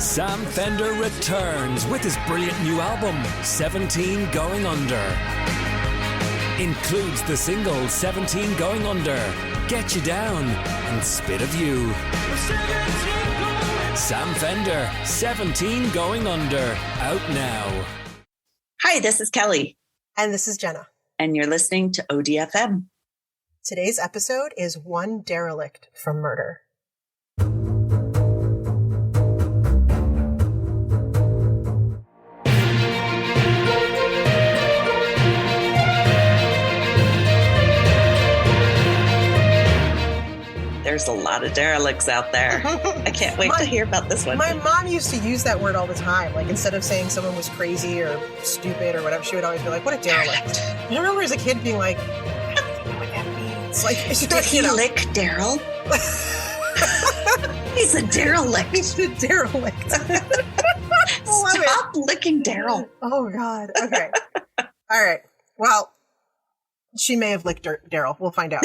Sam Fender returns with his brilliant new album, 17 Going Under. Includes the single 17 Going Under, Get You Down, and Spit of You. Sam Fender, 17 Going Under, out now. Hi, this is Kelly. And this is Jenna. And you're listening to ODFM. Today's episode is One Derelict from Murder. There's a lot of derelicts out there. I can't wait to hear about this one. My mom used to use that word all the time. Like, instead of saying someone was crazy or stupid or whatever, she would always be like, what a derelict. I remember as a kid being like, I don't know what that means. Like, did he lick Daryl? He's a derelict. He's a derelict. Stop licking Daryl. Oh, God. Okay. All right. Well, she may have licked Daryl. We'll find out.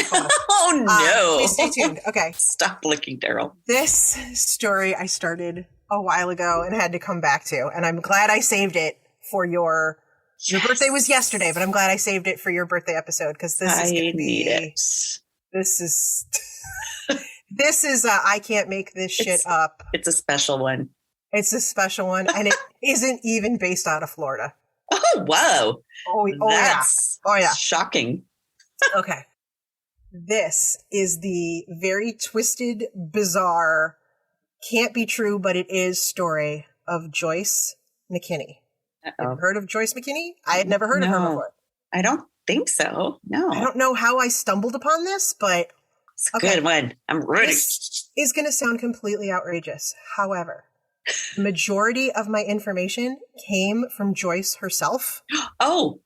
Oh, no. Please stay tuned. Okay. Stop licking Daryl. This story I started a while ago and had to come back to, and I'm glad I saved it for your birthday was yesterday, but I'm glad I saved it for your birthday episode because this is going to be. This is I can't make this shit up. It's a special one. It's a special one, and it isn't even based out of Florida. Oh, whoa. That's yeah. Shocking. Okay. This is the very twisted, bizarre, can't be true, but it is story of Joyce McKinney. Have you heard of Joyce McKinney? I had never heard of her before. I don't think so. No. I don't know how I stumbled upon this, but it's a good one. I'm ready. This is going to sound completely outrageous. However, the majority of my information came from Joyce herself. Oh.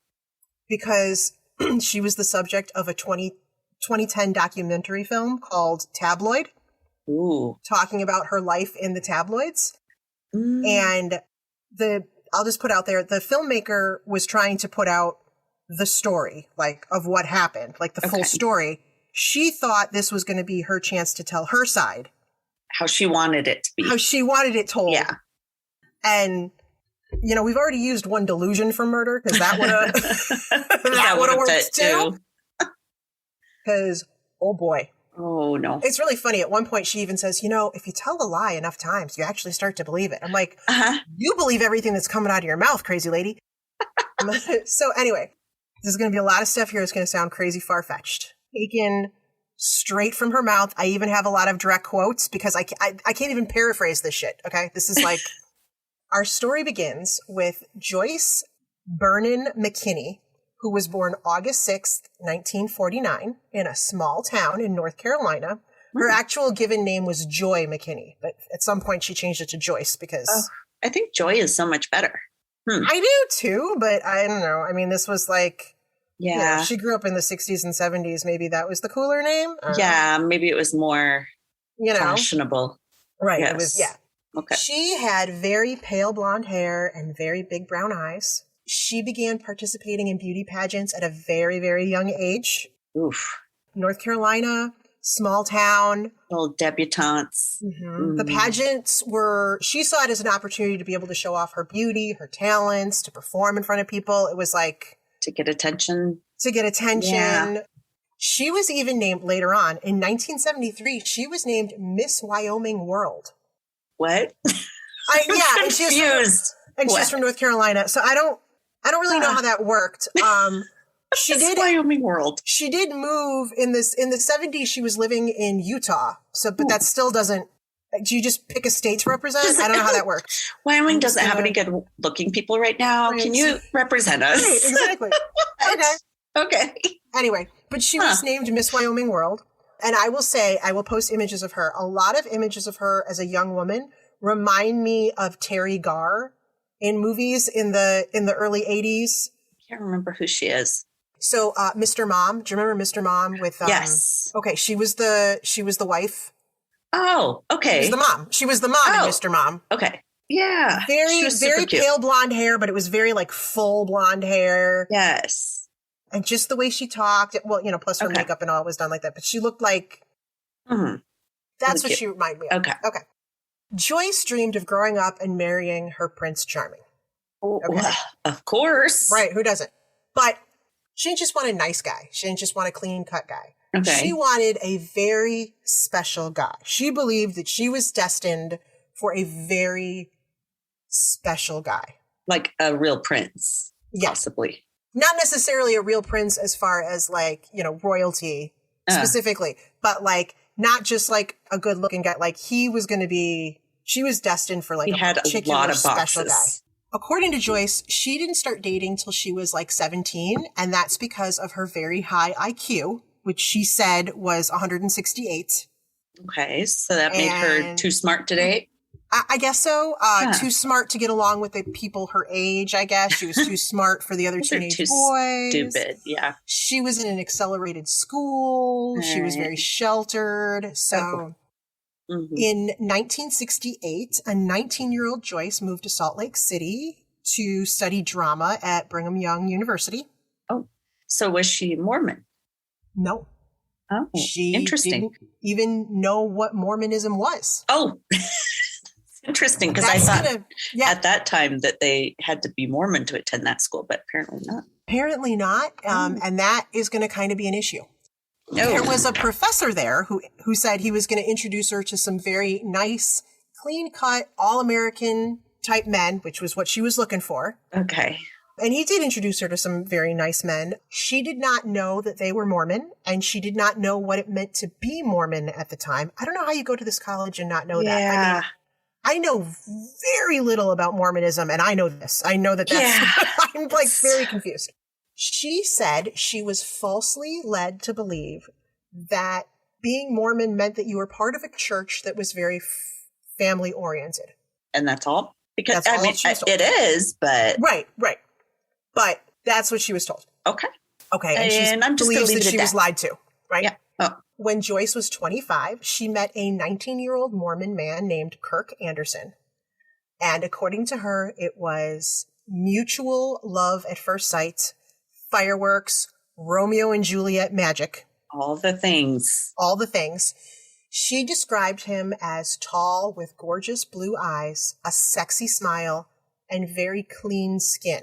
Because she was the subject of a 2010 documentary film called Tabloid. Ooh. Talking about her life in the tabloids. And I'll just put out there, the filmmaker was trying to put out the story, like, of what happened, like the full story. She thought this was going to be her chance to tell her side. How she wanted it to be. How she wanted it told. Yeah. And, you know, we've already used one delusion for murder because that would have that would have worked too. Because, oh boy. Oh, no. It's really funny. At one point, she even says, you know, if you tell a lie enough times, you actually start to believe it. I'm like, you believe everything that's coming out of your mouth, crazy lady. So anyway, there's going to be a lot of stuff here that's going to sound crazy far-fetched. Taken straight from her mouth. I even have a lot of direct quotes because I can't even paraphrase this shit, okay? This is like, our story begins with Joyce Vernon McKinney, who was born August 6th, 1949, in a small town in North Carolina. Her actual given name was Joy McKinney, but at some point she changed it to Joyce because... I think Joy is so much better. I do too, but I don't know. I mean, this was like... Yeah. You know, she grew up in the 60s and 70s. Maybe that was the cooler name? Yeah, maybe it was more fashionable. Right. Yes. It was, yeah. Okay. She had very pale blonde hair and very big brown eyes. She began participating in beauty pageants at a very, very young age. Oof. North Carolina, small town. Little debutantes. Mm-hmm. The pageants she saw it as an opportunity to be able to show off her beauty, her talents, to perform in front of people. It was like... To get attention. Yeah. She was even named later on. In 1973, she was named Miss Wyoming World. What? I'm confused. She's from North Carolina. So I don't really know how that worked. She did Wyoming World. She did move in the 70s. She was living in Utah. So, but that still doesn't. Do you just pick a state to represent? I don't know how that works. Wyoming doesn't have any good-looking people right now. Right. Can you represent us? Right, exactly. Okay. Anyway, but she was named Miss Wyoming World. And I will say, I will post images of her. A lot of images of her as a young woman remind me of Terry Garr in movies in the early 80s. I can't remember who she is. So, Mr. Mom. Do you remember Mr. Mom with... yes. Okay, she was the wife. Oh, okay. She was the mom in Mr. Mom. Okay. Yeah. Very pale blonde hair, but it was very like full blonde hair. Yes. And just the way she talked, well, plus her makeup and all was done like that. But she looked like, that's what she reminded me of. Okay. Joyce dreamed of growing up and marrying her Prince Charming. Okay. Of course. Right, who doesn't? But she didn't just want a nice guy. She didn't just want a clean-cut guy. Okay. She wanted a very special guy. She believed that she was destined for a very special guy. Like a real prince, possibly. Not necessarily a real prince as far as like, royalty specifically, but like not just like a good looking guy. Like she was destined for like he had a lot of special boxes. Guy. According to Joyce, she didn't start dating till she was like 17. And that's because of her very high IQ, which she said was 168. Okay. So that made her too smart to date? I guess so. Too smart to get along with the people her age, I guess. She was too smart for the other teenage boys. Stupid, yeah. She was in an accelerated school. She was very sheltered. So in 1968, a 19-year-old Joyce moved to Salt Lake City to study drama at Brigham Young University. Oh, so was she Mormon? No. Oh, she interesting. Didn't even know what Mormonism was. Oh, interesting, because I thought at that time that they had to be Mormon to attend that school, but apparently not. Apparently not, and that is going to kind of be an issue. No. There was a professor there who said he was going to introduce her to some very nice, clean-cut, all-American type men, which was what she was looking for. Okay. And he did introduce her to some very nice men. She did not know that they were Mormon, and she did not know what it meant to be Mormon at the time. I don't know how you go to this college and not know that. I mean, I know very little about Mormonism, and I know this. I know that's, I'm like very confused. She said she was falsely led to believe that being Mormon meant that you were part of a church that was very family oriented. And that's all? Because I mean, it is, but. Right. But that's what she was told. Okay. And I'm just believes that she was lied to, right? Yeah. Oh. When Joyce was 25, she met a 19-year-old Mormon man named Kirk Anderson. And according to her, it was mutual love at first sight, fireworks, Romeo and Juliet magic. All the things. She described him as tall with gorgeous blue eyes, a sexy smile, and very clean skin.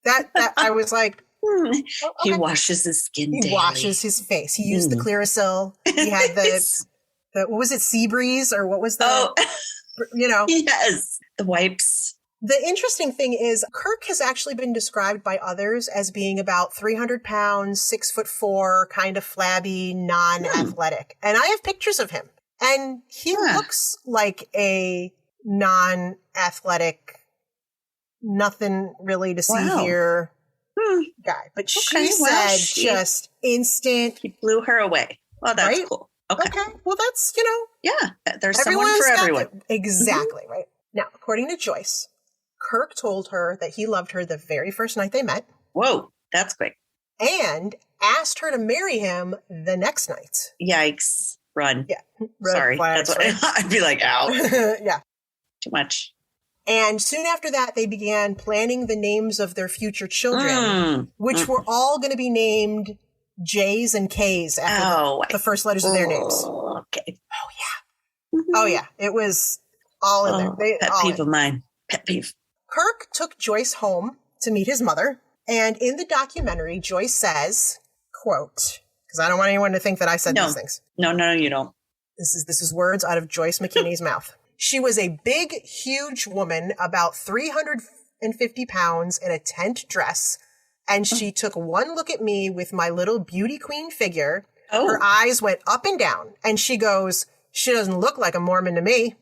that I was like, okay. He washes his skin daily. He washes his face. He used the Clearasil. He had the what was it, Seabreeze, or what was the, Yes, the wipes. The interesting thing is Kirk has actually been described by others as being about 300 pounds, 6'4", kind of flabby, non-athletic. And I have pictures of him. And he looks like a non-athletic, nothing really to see here guy. But she said just instant. He blew her away. Well, that's cool. Okay. Well, that's, there's someone for everyone. Exactly, right? Now, according to Joyce, Kirk told her that he loved her the very first night they met. Whoa, that's quick. And asked her to marry him the next night. Yikes. Run. Yeah. Sorry. Flags, that's what I'd be like, ow. Yeah. Too much. And soon after that, they began planning the names of their future children, which were all going to be named J's and K's after the first letters of their names. Okay. Oh, yeah. It was all in there. Pet peeve of mine. Pet peeve. Kirk took Joyce home to meet his mother. And in the documentary, Joyce says, quote, because I don't want anyone to think that I said these things. No, you don't. This is words out of Joyce McKinney's mouth. She was a big, huge woman, about 350 pounds, in a tent dress. And she took one look at me with my little beauty queen figure. Her eyes went up and down. And she goes, she doesn't look like a Mormon to me.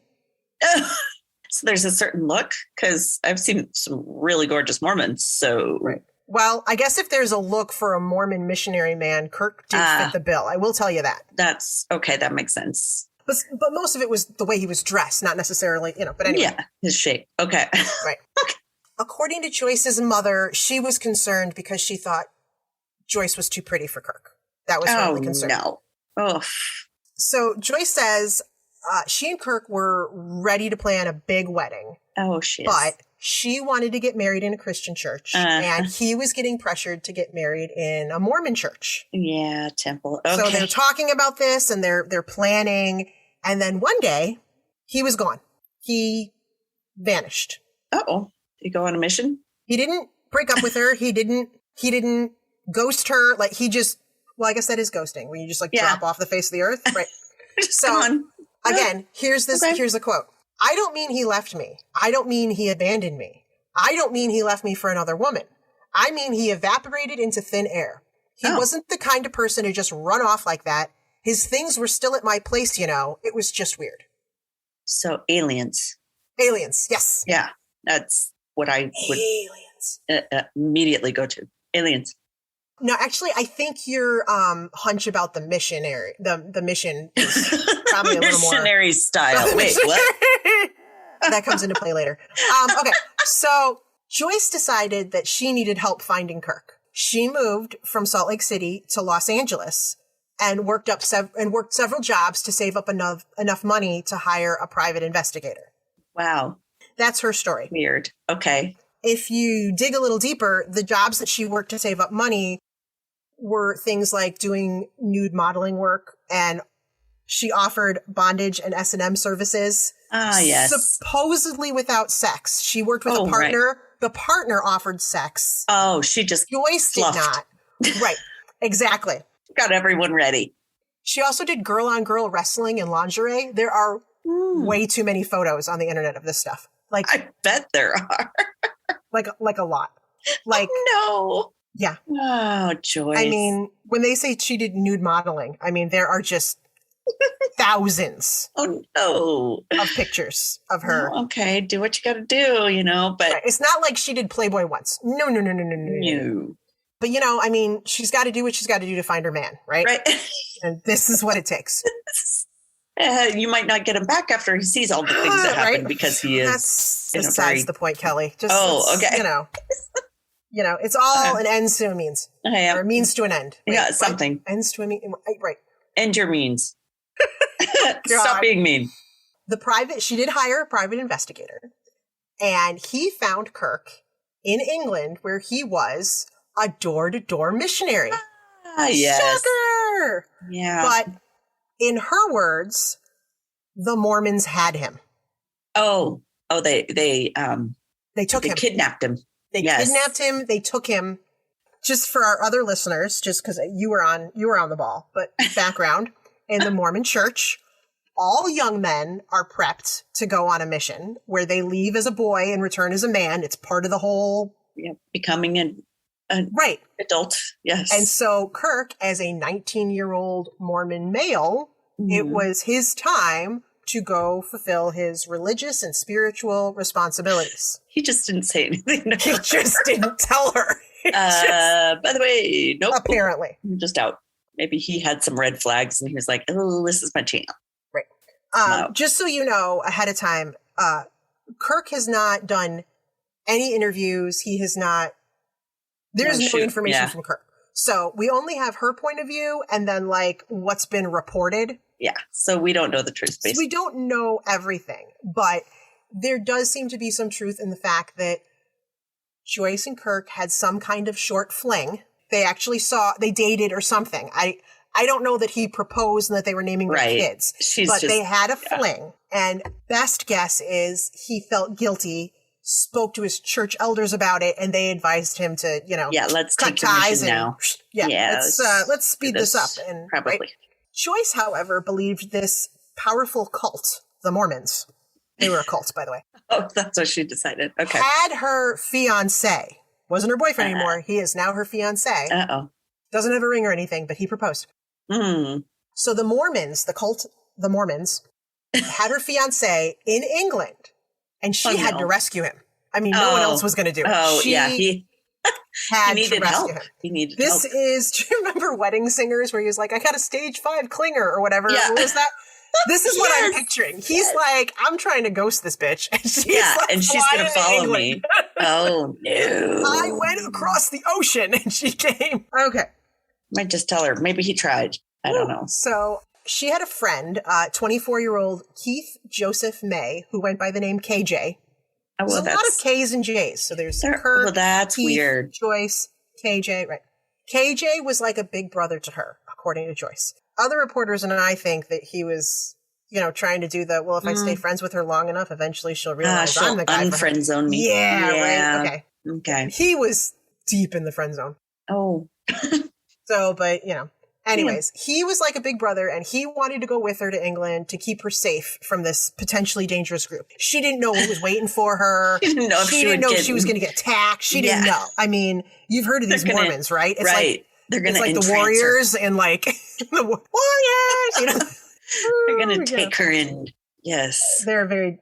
So there's a certain look, because I've seen some really gorgeous Mormons. So, well, I guess if there's a look for a Mormon missionary man, Kirk did fit the bill. I will tell you that. That's okay. That makes sense. But most of it was the way he was dressed, not necessarily, But anyway, yeah, his shape. Okay, right. Okay. According to Joyce's mother, she was concerned because she thought Joyce was too pretty for Kirk. That was her only concern. No. Oh. So Joyce says. She and Kirk were ready to plan a big wedding. Oh, shit. But she wanted to get married in a Christian church, and he was getting pressured to get married in a Mormon church. Yeah, temple. Okay. So they're talking about this, and they're planning, and then one day, He was gone. He vanished. Uh-oh. Did he go on a mission? He didn't break up with her. He didn't ghost her. Like, he just, well, I guess that is ghosting, when you just, like, drop off the face of the earth. Right. So, again, here's the quote. I don't mean he left me. I don't mean he abandoned me. I don't mean he left me for another woman. I mean he evaporated into thin air. He wasn't the kind of person to just run off like that. His things were still at my place, you know. It was just weird. So aliens. Aliens, yes. Yeah, that's what I would immediately go to. Aliens. No, actually, I think your hunch about the missionary, the mission is probably a little more... Missionary style. Wait, what? That comes into play later. Okay, so Joyce decided that she needed help finding Kirk. She moved from Salt Lake City to Los Angeles and worked several jobs to save up enough money to hire a private investigator. Wow. That's her story. Weird. Okay. If you dig a little deeper, the jobs that she worked to save up money were things like doing nude modeling work, and she offered bondage and S&M services. Ah, yes. Supposedly without sex. She worked with a partner. Right. The partner offered sex. Oh, she just Joyce did not. Right. Exactly. Got everyone ready. She also did girl-on-girl wrestling and lingerie. There are way too many photos on the internet of this stuff. Like, I bet there are. like a lot. Like, oh, no. Yeah. Oh, Joyce. I mean, when they say she did nude modeling, I mean, there are just thousands of pictures of her. Oh, okay, do what you got to do, you know, but... Right. It's not like she did Playboy once. No. But, you know, I mean, she's got to do what she's got to do to find her man, right? Right. And this is what it takes. You might not get him back after he sees all the things that happen, because he is... That's besides the point, Kelly. Just, okay. You know, it's all an ends to a means. Or a means to an end. Right? Yeah, something. Right? Ends to a means. Right. End your means. Stop being mean. She did hire a private investigator, and he found Kirk in England, where he was a door-to-door missionary. Ah, yes. Sugar! Yeah. But in her words, the Mormons had him. Oh, they took him. Kidnapped him. They kidnapped him. They took him. Just for our other listeners, just because you were on the ball, but background in the Mormon Church, all young men are prepped to go on a mission where they leave as a boy and return as a man. It's part of the whole becoming an adult. Yes. And so Kirk, as a 19-year-old Mormon male, it was his time to go fulfill his religious and spiritual responsibilities. He just didn't say anything. No. He just didn't tell her. By the way, nope. Apparently. I'm just out. Maybe he had some red flags and he was like, oh, this is my chance. Right. Just so you know ahead of time, Kirk has not done any interviews. He has not. There's no information from Kirk. So we only have her point of view and then like what's been reported. Yeah. So we don't know the truth, basically. So we don't know everything, but there does seem to be some truth in the fact that Joyce and Kirk had some kind of short fling. They actually they dated or something. I don't know that he proposed and that they were naming their kids, but they had a fling. And best guess is he felt guilty, spoke to his church elders about it, and they advised him to, let's cut take ties now. Let's speed this up. And probably. Right? Joyce, however, believed this powerful cult, the Mormons. They were a cult, by the way. Oh, that's what she decided. Okay. Had her fiancé. Wasn't her boyfriend anymore. He is now her fiancé. Uh-oh. Doesn't have a ring or anything, but he proposed. So the Mormons, the cult, the Mormons, had her fiancé in England, and she had to rescue him. I mean, no one else was going to do it. Oh, he had to rescue him. He needed help. Do you remember Wedding Singers where he was like, I got a stage 5 clinger or whatever? Yeah. What was that? This is what I'm picturing. He's like, I'm trying to ghost this bitch. And she's and she's going to follow me. Oh, no. I went across the ocean and she came. Okay. Might just tell her. Maybe he tried. I don't know. So she had a friend, 24-year-old Keith Joseph May, who went by the name KJ. There's a lot of K's and J's. So there's Kirk, that's Keith, weird. Joyce, KJ. Right. KJ was like a big brother to her, according to Joyce. Other reporters and I think that he was trying to do if I stay friends with her long enough, eventually she'll realize I'm the guy. Unfriend zone me. Yeah, right. Okay. He was deep in the friend zone. Oh. So, but, anyways, he was like a big brother and he wanted to go with her to England to keep her safe from this potentially dangerous group. She didn't know what was waiting for her. She didn't know if she was going to get attacked. She didn't know. I mean, you've heard of these Mormons, right? It's right. They're going to like the warriors and like the warriors, They're going to take her in. Yes. They're a very,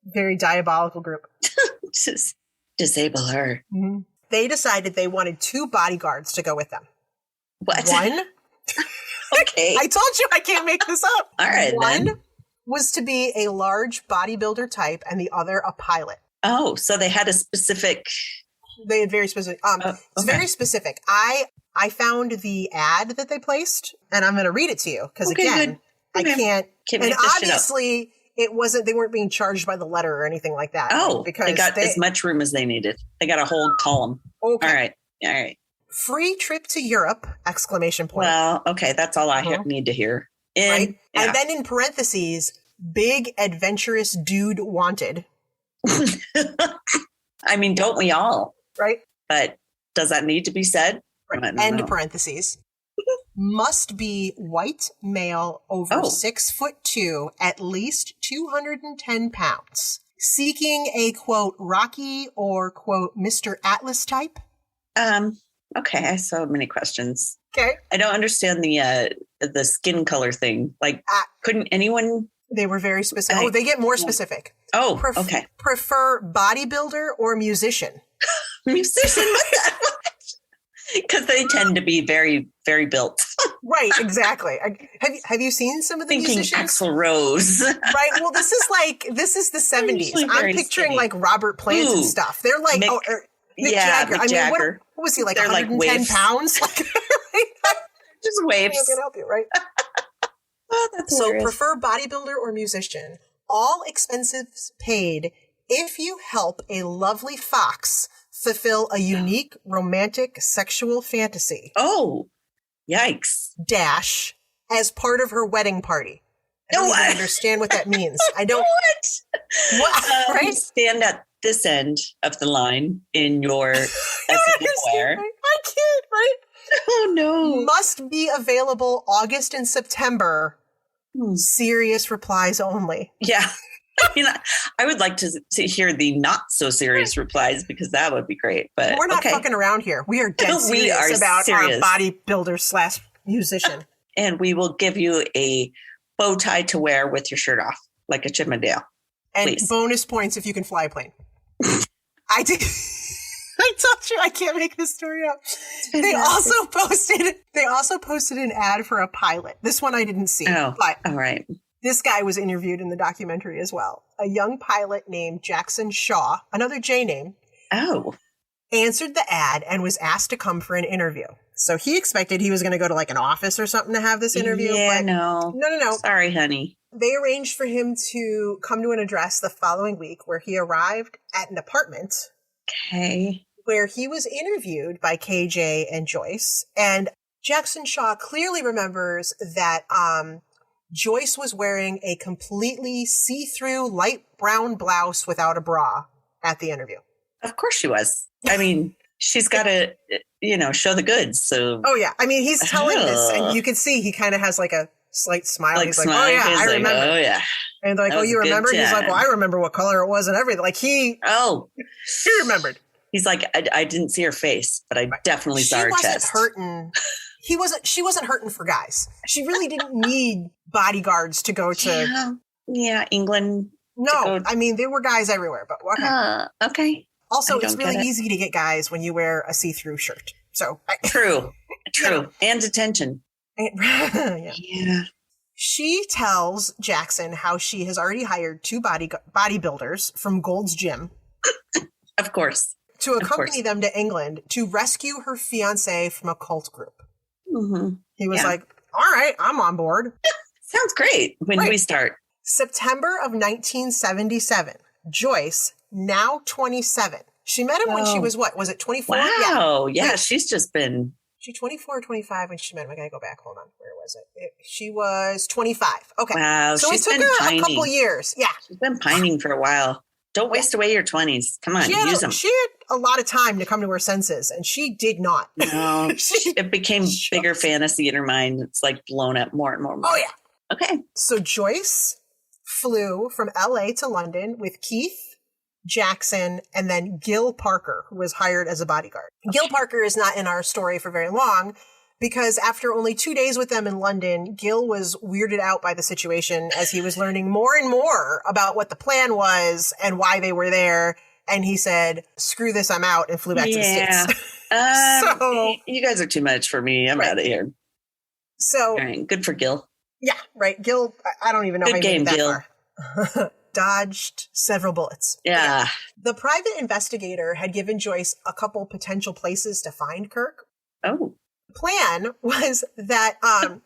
very diabolical group. Just disable her. Mm-hmm. They decided they wanted 2 bodyguards to go with them. What? One. Okay. I told you I can't make this up. All right. One was to be a large bodybuilder type and the other a pilot. Oh, so they had a specific. They had very specific. It's very specific. I found the ad that they placed and I'm going to read it to you because again, I can't. And obviously it wasn't, they weren't being charged by the letter or anything like that. Oh, because they got as much room as they needed. They got a whole column. Okay. All right. Free trip to Europe, ! Well, okay. That's all I need to hear. Right. Yeah. And then in parentheses, big adventurous dude wanted. I mean, don't we all? Right. But does that need to be said? Right. End parentheses. Must be white male over 6'2", at least 210 pounds. Seeking a quote Rocky or quote Mr. Atlas type. Okay, I have so many questions. Okay. I don't understand the skin color thing. Like, couldn't anyone? They were very specific. They get more specific. Okay. Prefer bodybuilder or musician? Musician? Because they tend to be very, very built. Right, exactly. Have you seen some of the musicians? Axl Rose. Right. Well, this is the 70s. I'm picturing like Robert Plant and stuff. They're like Mick Jagger. Mick Jagger. What was he like? 110 pounds? Just waves. I'm gonna help you, right? That's so hilarious. Prefer bodybuilder or musician. All expenses paid if you help a lovely fox fulfill a unique romantic sexual fantasy. Oh, yikes. As part of her wedding party. I don't even understand what that means. I don't. What? Right? Stand at this end of the line in your wear. I can't, right? Oh, no. Must be available August and September. Serious replies only. Yeah. I mean, I would like to hear the not so serious replies because that would be great. But we're not fucking around here. We are dead serious about our bodybuilder / musician. And we will give you a bow tie to wear with your shirt off, like a Chippendale. And bonus points if you can fly a plane. I did. I told you I can't make this story up. They also posted an ad for a pilot. This one I didn't see. Oh, but all right. This guy was interviewed in the documentary as well. A young pilot named Jackson Shaw, another J name, answered the ad and was asked to come for an interview. So he expected he was going to go to like an office or something to have this interview. Yeah, but no. Sorry, honey. They arranged for him to come to an address the following week where he arrived at an apartment. Okay. Where he was interviewed by KJ and Joyce. And Jackson Shaw clearly remembers that Joyce was wearing a completely see-through light brown blouse without a bra at the interview. Of course she was. I mean, she's got to, show the goods. So. Oh, yeah. I mean, he's telling this, and you can see he kind of has like a slight smile. He's like, oh, yeah, I remember. Oh, yeah. And they're like, oh, you remember? He's like, well, I remember what color it was and everything. Like, he remembered. He's like, I didn't see her face, but I definitely saw her chest. She wasn't hurting for guys. She really didn't need bodyguards to go to. Yeah, England. No, I mean, there were guys everywhere, but okay. Okay. Also, it's really easy to get guys when you wear a see-through shirt. So True. And detention. Yeah. She tells Jackson how she has already hired 2 bodybuilders from Gold's Gym. Of course. To accompany them to England to rescue her fiance from a cult group. Mm-hmm. He was like, all right, I'm on board. Sounds great. When do we start? September of 1977. Joyce, now 27. She met him when she was what? Was it 24? Wow. Yeah. She's just been She 24 or 25 when she met him. I gotta go back. Hold on. Where was it? She was 25. Okay. Wow. So it took her a couple years. Yeah. She's been pining for a while. Don't waste away your 20s. Come on, use them. She had a lot of time to come to her senses, and she did not. No. It became bigger fantasy in her mind. It's like blown up more and more. Oh, yeah. Okay. So Joyce flew from LA to London with Keith Jackson and then Gil Parker, who was hired as a bodyguard. Okay. Gil Parker is not in our story for very long because after only 2 days with them in London, Gil was weirded out by the situation as he was learning more and more about what the plan was and why they were there. And he said, screw this, I'm out, and flew back to the States. So you guys are too much for me. I'm out of here. So all right, good for Gil. Yeah, right. Gil, I don't even know how you made that Gil. far. Dodged several bullets. Yeah. The private investigator had given Joyce a couple potential places to find Kirk. Oh. The plan was that on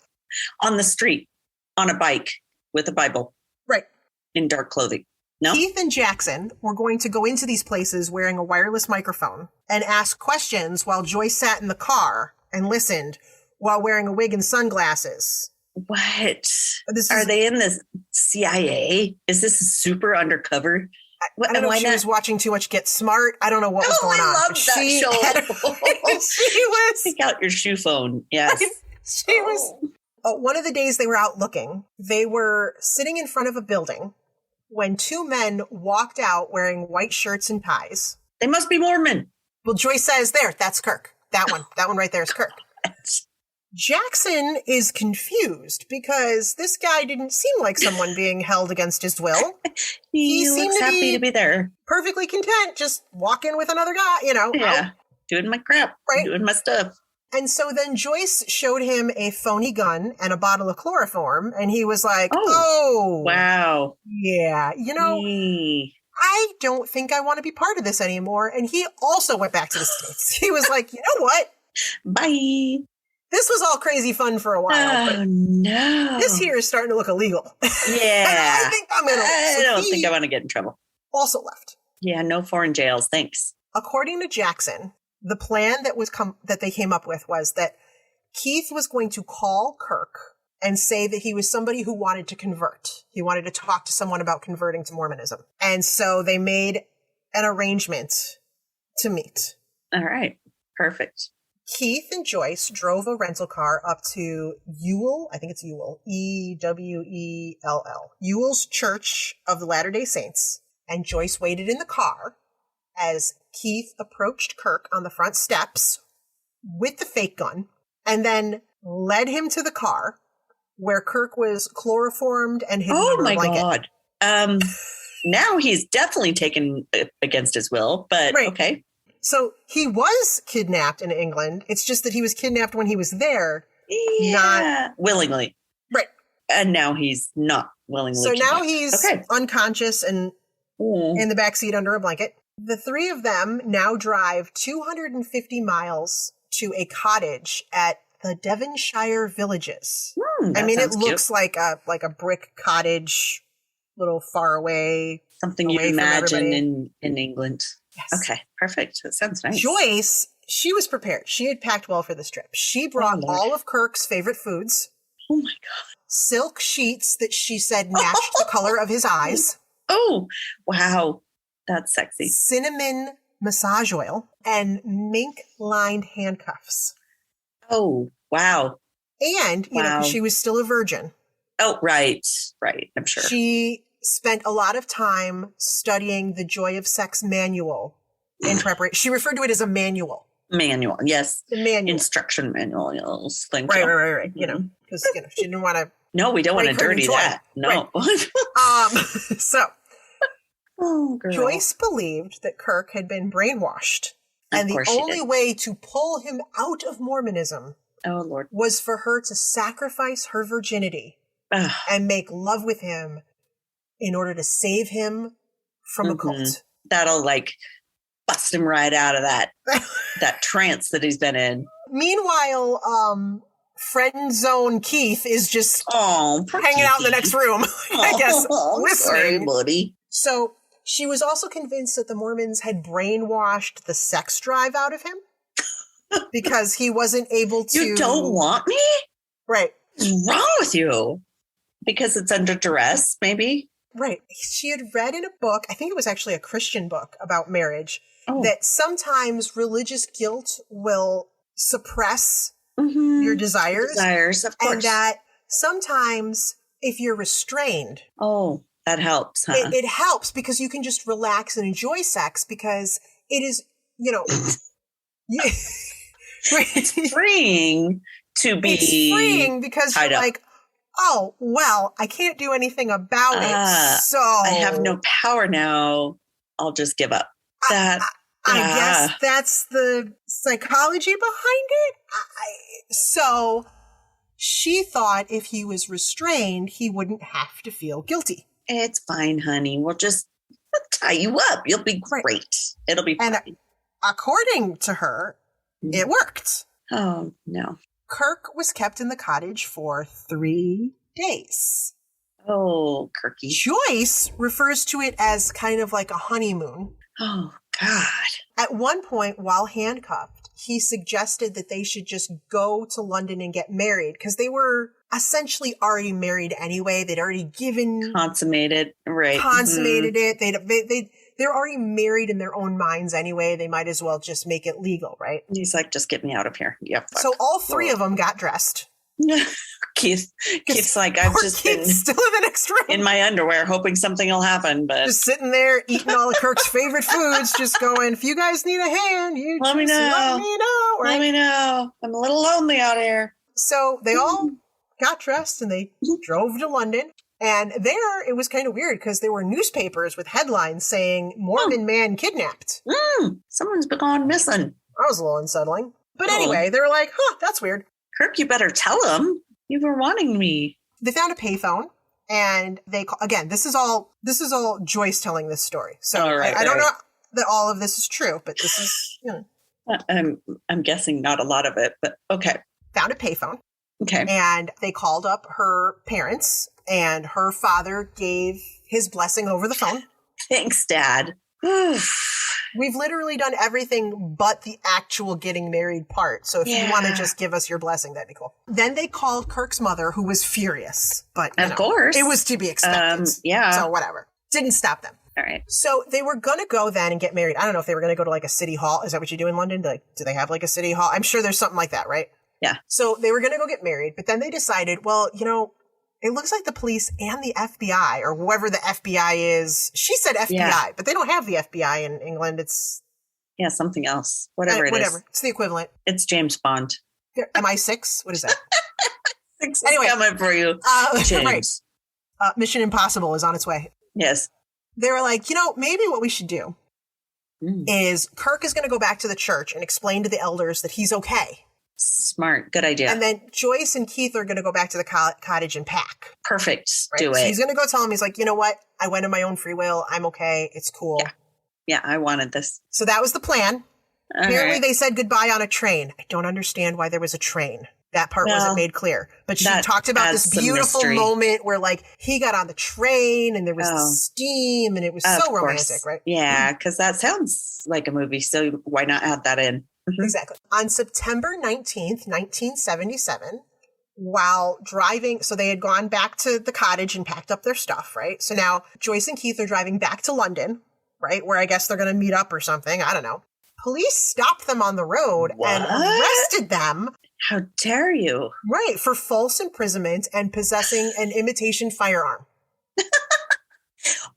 the street, on a bike, with a Bible. Right. In dark clothing. No? Keith and Jackson were going to go into these places wearing a wireless microphone and ask questions while Joyce sat in the car and listened while wearing a wig and sunglasses. What? Are they in the CIA? Is this super undercover? I don't know if she was watching too much Get Smart. I don't know what was going on. I love that show. She was. Take out your shoe phone. Yes. She was. One of the days they were out looking, they were sitting in front of a building when two men walked out wearing white shirts and ties. They must be Mormon. Well, Joyce says, that's Kirk. That one right there is Kirk. Jackson is confused because this guy didn't seem like someone being held against his will. He looks happy to be there. Perfectly content, just walking with another guy, Yeah, doing my crap, right? Doing my stuff. And so then Joyce showed him a phony gun and a bottle of chloroform, and he was like, oh wow. Yeah, I don't think I want to be part of this anymore. And he also went back to the States. He was like, you know what? Bye. This was all crazy fun for a while. Oh, no. This here is starting to look illegal. Yeah. I don't think I want to get in trouble. Also left. Yeah, no foreign jails. Thanks. According to Jackson, the plan that they came up with was that Keith was going to call Kirk and say that he was somebody who wanted to convert. He wanted to talk to someone about converting to Mormonism. And so they made an arrangement to meet. All right. Perfect. Keith and Joyce drove a rental car up to Ewell, I think it's Ewell, Ewell, Ewell's Church of the Latter-day Saints, and Joyce waited in the car as Keith approached Kirk on the front steps with the fake gun, and then led him to the car where Kirk was chloroformed and hidden under a blanket. Oh my God. Now he's definitely taken against his will, but okay. So he was kidnapped in England. It's just that he was kidnapped when he was there. Not willingly. Right. And now he's not willingly. So now he's unconscious and in the backseat under a blanket. The three of them now drive 250 miles to a cottage at the Devonshire Villages. It looks like a brick cottage, little far away. Something you imagine in England. Yes. Okay, perfect. That sounds nice. Joyce, she was prepared. She had packed well for this trip. She brought all of Kirk's favorite foods. Oh, my God. Silk sheets that she said matched the color of his eyes. Oh, wow. That's sexy. Cinnamon massage oil and mink-lined handcuffs. Oh, wow. And, she was still a virgin. Oh, right. Right. I'm sure. She spent a lot of time studying the Joy of Sex manual in preparation. She referred to it as a manual. Manual, yes. The manual. Instruction manuals. Right. Mm-hmm. Because, she didn't want to. No, we don't want to dirty that. No. Right. Joyce believed that Kirk had been brainwashed. And the only way to pull him out of Mormonism was for her to sacrifice her virginity and make love with him in order to save him from a cult. That'll bust him right out of that trance that he's been in. Meanwhile, friend zone Keith is just hanging out in the next room, I guess, listening. Sorry, buddy. So she was also convinced that the Mormons had brainwashed the sex drive out of him. because he wasn't able to. You don't want me? Right. What's wrong with you? Because it's under duress, maybe? Right. She had read in a book, I think it was actually a Christian book about marriage, that sometimes religious guilt will suppress your desires. Of course. And that sometimes if you're restrained. Oh, that helps, huh? It helps because you can just relax and enjoy sex because it is, it's freeing to be. It's freeing because you're like, oh, well, I can't do anything about it. So I have no power now. I'll just give up. I guess that's the psychology behind it. So she thought if he was restrained, he wouldn't have to feel guilty. It's fine, honey. We'll just tie you up. You'll be great. It'll be fine. And according to her, it worked. Oh, no. Kirk was kept in the cottage for 3 days. Oh, Kirky. Joyce refers to it as kind of like a honeymoon. Oh, God. At one point, while handcuffed, he suggested that they should just go to London and get married because they were essentially already married anyway. They'd already consummated it. They're already married in their own minds anyway. They might as well just make it legal, right? He's like, just get me out of here. Yep. So all 3 of them got dressed. Keith's like, I've just been still in the next room in my underwear, hoping something will happen, but just sitting there eating all of Kirk's favorite foods, just going, if you guys need a hand, let me know. Right? Let me know. I'm a little lonely out here. So they all got dressed and they drove to London. And there, it was kind of weird because there were newspapers with headlines saying Mormon man kidnapped. Someone's gone missing. That was a little unsettling. But anyway, they were like, that's weird. Kirk, you better tell him. You were wanting me. They found a payphone and again, this is all Joyce telling this story. So I don't know that all of this is true, but this is, I'm guessing not a lot of it, but okay. Found a payphone. Okay. And they called up her parents and her father gave his blessing over the phone. Thanks, Dad. We've literally done everything but the actual getting married part. So if you want to just give us your blessing, that'd be cool. Then they called Kirk's mother, who was furious. But of course. It was to be expected. So whatever. Didn't stop them. All right. So they were going to go then and get married. I don't know if they were going to go to like a city hall. Is that what you do in London? Do they have like a city hall? I'm sure there's something like that, right? Yeah. So they were going to go get married, but then they decided, well, it looks like the police and the FBI or whoever the FBI is. She said FBI, but they don't have the FBI in England. It's something else. Whatever. It's the equivalent. It's James Bond. MI6. What is that? Anyway, coming for you, James. Right. Mission Impossible is on its way. Yes. They were like, maybe what we should do is Kirk is going to go back to the church and explain to the elders that he's okay. Smart. Good idea. And then Joyce and Keith are going to go back to the cottage and pack. Perfect. Right? Do it. So he's going to go tell him, he's like, you know what? I went on my own free will. I'm okay. It's cool. Yeah, I wanted this. So that was the plan. Apparently they said goodbye on a train. I don't understand why there was a train. That part wasn't made clear. But she talked about this beautiful moment where like he got on the train and there was the steam and it was so romantic, right? Yeah, because that sounds like a movie. So why not add that in? Exactly. On September 19th, 1977, while driving, so they had gone back to the cottage and packed up their stuff, right? So now Joyce and Keith are driving back to London, right? Where I guess they're going to meet up or something. I don't know. Police stopped them on the road and arrested them. How dare you? Right. For false imprisonment and possessing an imitation firearm.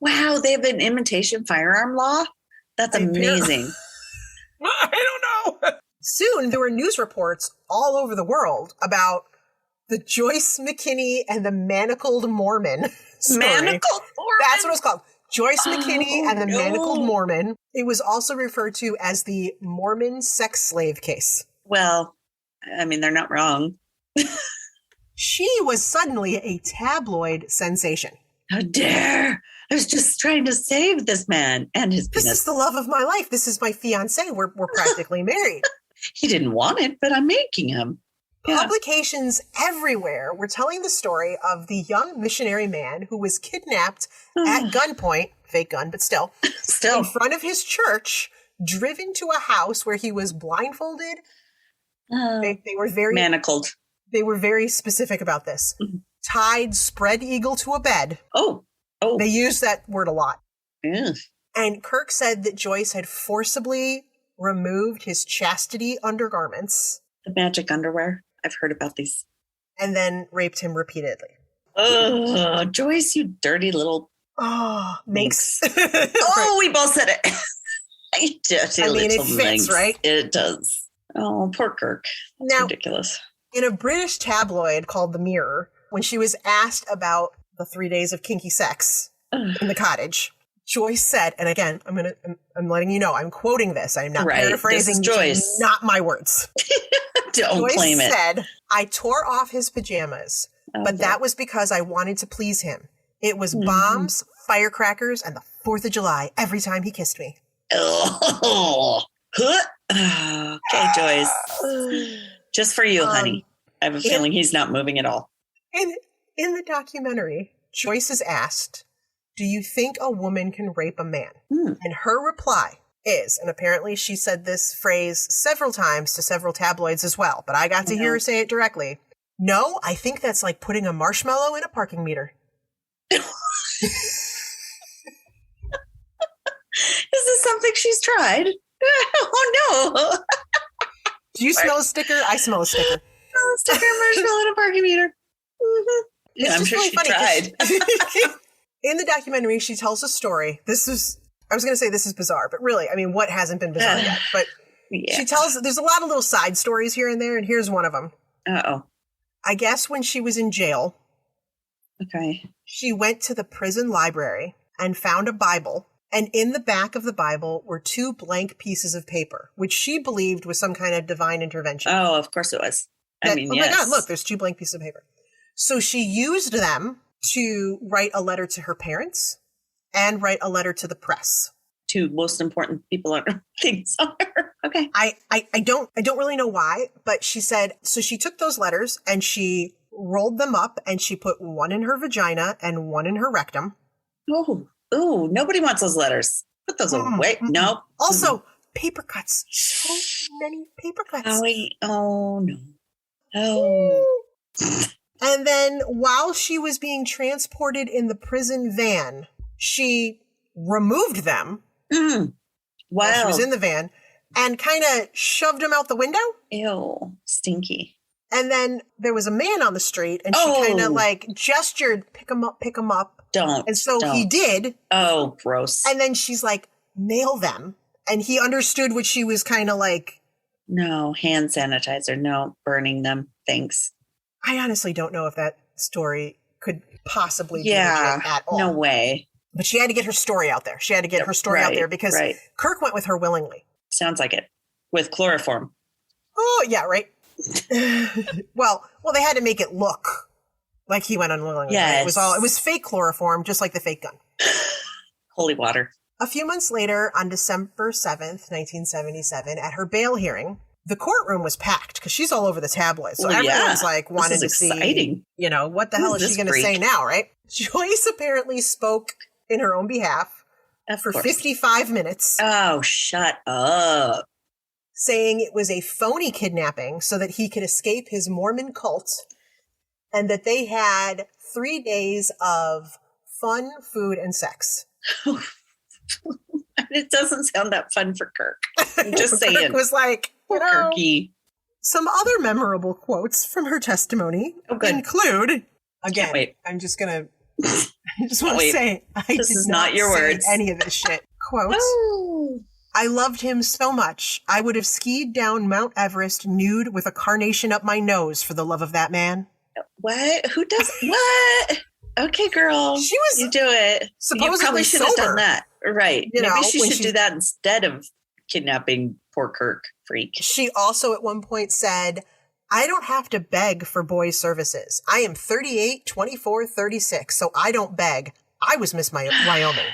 Wow. They have an imitation firearm law? That's amazing. I don't know. Soon, there were news reports all over the world about the Joyce McKinney and the Manacled Mormon story. Manacled Mormon? That's what it was called. Joyce McKinney and the Manacled Mormon. It was also referred to as the Mormon sex slave case. Well, I mean, they're not wrong. She was suddenly a tabloid sensation. How dare! I was just trying to save this man and his penis. This is the love of my life. This is my fiancé. We're practically married. He didn't want it, but I'm making him. Publications everywhere were telling the story of the young missionary man who was kidnapped at gunpoint, fake gun, but still, in front of his church, driven to a house where he was blindfolded They were very manacled. They were very specific about this. Tied spread eagle to a bed. Oh. They used that word a lot. Yeah. And Kirk said that Joyce had forcibly removed his chastity undergarments. The magic underwear. I've heard about these. And then raped him repeatedly. Oh, Joyce, you dirty little... Oh, minx. Oh, we both said it. It fits, minx. Right? It does. Oh, poor Kirk. That's now, ridiculous. In a British tabloid called The Mirror, when she was asked about the 3 days of kinky sex in the cottage, Joyce said, and again, I'm letting you know, I'm quoting this. I'm not paraphrasing. This is Joyce. Not my words. Don't Joyce claim it. said, I tore off his pajamas, but that was because I wanted to please him. It was bombs, firecrackers, and the 4th of July every time he kissed me. Oh. Okay, Joyce. Just for you, honey. I have a feeling he's not moving at all. In the documentary, Joyce is asked, do you think a woman can rape a man? And her reply is, and apparently she said this phrase several times to several tabloids as well, but I got to hear her say it directly. No, I think that's like putting a marshmallow in a parking meter. Is this something she's tried? Oh, no. Do you smell a sticker? I smell a sticker. Sticker marshmallow in a parking meter. Mm-hmm. Yeah, I'm sure really she tried. In the documentary, she tells a story. I was going to say this is bizarre, but really, I mean, what hasn't been bizarre yet? But she tells, there's a lot of little side stories here and there, and here's one of them. Uh-oh. I guess when she was in jail, she went to the prison library and found a Bible. And in the back of the Bible were 2 blank pieces of paper, which she believed was some kind of divine intervention. Oh, of course it was. My God, look, there's 2 blank pieces of paper. So she used them to write a letter to her parents and write a letter to the press. 2 most important people on earth things on her. Okay. I don't really know why, but she said, so she took those letters and she rolled them up and she put one in her vagina and one in her rectum. Oh, nobody wants those letters. Put those away. Nope. Also, paper cuts. So many paper cuts. Oh, no. Oh. And then while she was being transported in the prison van, she removed them. Wow. She was in the van and kind of shoved them out the window. Ew. Stinky. And then there was a man on the street and she kind of like gestured, pick him up. Don't. And so he did. Oh, gross. And then she's like, nail them. And he understood what she was kind of like. No, hand sanitizer. No, burning them. Thanks. I honestly don't know if that story could possibly be legit at all. No way. But she had to get her story out there. She had to get her story out there because Kirk went with her willingly. Sounds like it. With chloroform. Oh, yeah, right. well, they had to make it look like he went unwillingly. Yes. Right? It was fake chloroform, just like the fake gun. Holy water. A few months later, on December 7th, 1977, at her bail hearing, the courtroom was packed because she's all over the tabloids. So everyone's like wanted to see, what the hell is she going to say now, right? Joyce apparently spoke in her own behalf for 55 minutes. Oh, shut up. Saying it was a phony kidnapping so that he could escape his Mormon cult and that they had 3 days of fun, food, and sex. It doesn't sound that fun for Kirk. I'm just saying. Kirk was like, Kirky. Some other memorable quotes from her testimony include, again, I just want to say, this is not your words. Any of this shit. Quote, I loved him so much. I would have skied down Mount Everest nude with a carnation up my nose for the love of that man. What? Who does what? Okay, girl. You do it. Supposedly you probably should have done that. Right. Maybe she should do that instead of kidnapping poor Kirk freak. She also at one point said, I don't have to beg for boys' services. I am 38, 24, 36, so I don't beg. I was Miss Wyoming.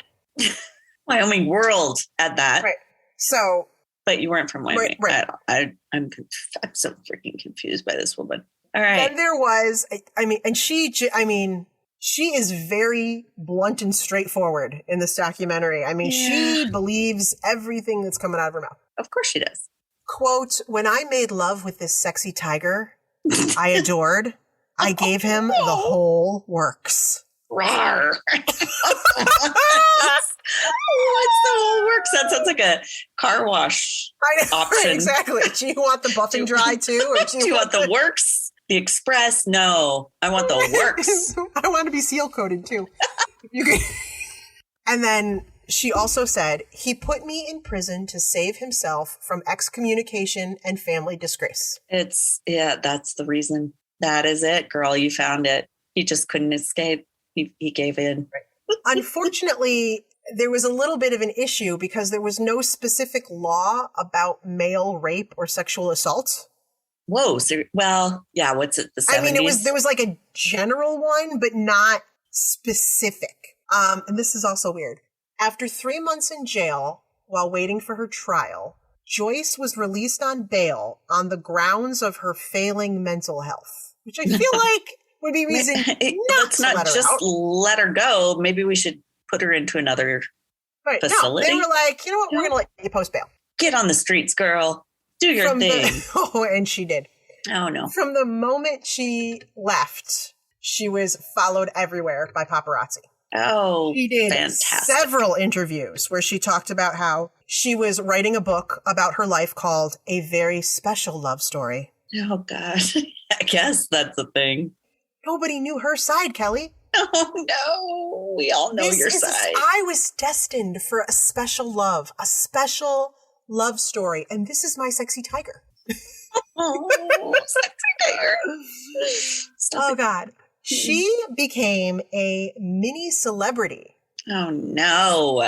Wyoming world at that. Right. So. But you weren't from Wyoming. Right. I'm so freaking confused by this woman. All right. And there was, she is very blunt and straightforward in this documentary. She believes everything that's coming out of her mouth. Of course she does. quote, "When I made love with this sexy tiger I adored, I gave him the whole works." Rawr. What's the whole works? That sounds like a car wash option. Exactly. Do you want the buffing dry too? Or do you want the works? The express? No, I want the works. I want to be seal coated too. And then she also said, "He put me in prison to save himself from excommunication and family disgrace." That's the reason. That is it, girl. You found it. He just couldn't escape. He gave in. Unfortunately, there was a little bit of an issue because there was no specific law about male rape or sexual assault. Whoa. So, well, yeah. What's it? The 70s? I mean, there was like a general one, but not specific. And this is also weird. After 3 months in jail while waiting for her trial, Joyce was released on bail on the grounds of her failing mental health, which I feel like would be reason let's not just let her go. Maybe we should put her into another facility. No, they were like, you know what? We're going to let you post bail. Get on the streets, girl. Do your thing. And she did. Oh, no. From the moment she left, she was followed everywhere by paparazzi. Oh, she did fantastic. Several interviews where she talked about how she was writing a book about her life called A Very Special Love Story. Oh, God. I guess that's the thing. Nobody knew her side, Kelly. Oh, no. We all know your side. I was destined for a special love story. And this is my sexy tiger. Oh, sexy tiger. Oh, God. She became a mini celebrity. Oh, no.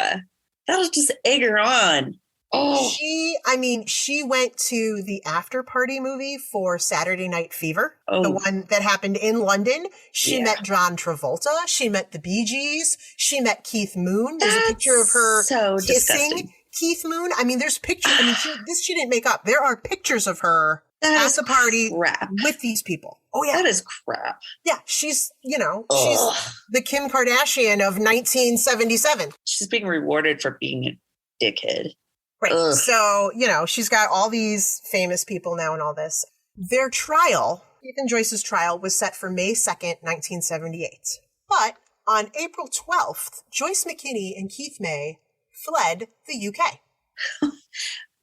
That'll just egg her on. Oh. She went to the after party movie for Saturday Night Fever, the one that happened in London. She met John Travolta. She met the Bee Gees. She met Keith Moon. There's a picture of her kissing disgusting. Keith Moon. I mean, there's pictures. I mean, she didn't make up. There are pictures of her at the party with these people. Oh, yeah. That is crap. Yeah, she's the Kim Kardashian of 1977. She's being rewarded for being a dickhead. Right. Ugh. So, she's got all these famous people now and all this. Their trial, Keith and Joyce's trial, was set for May 2nd, 1978. But on April 12th, Joyce McKinney and Keith May fled the UK.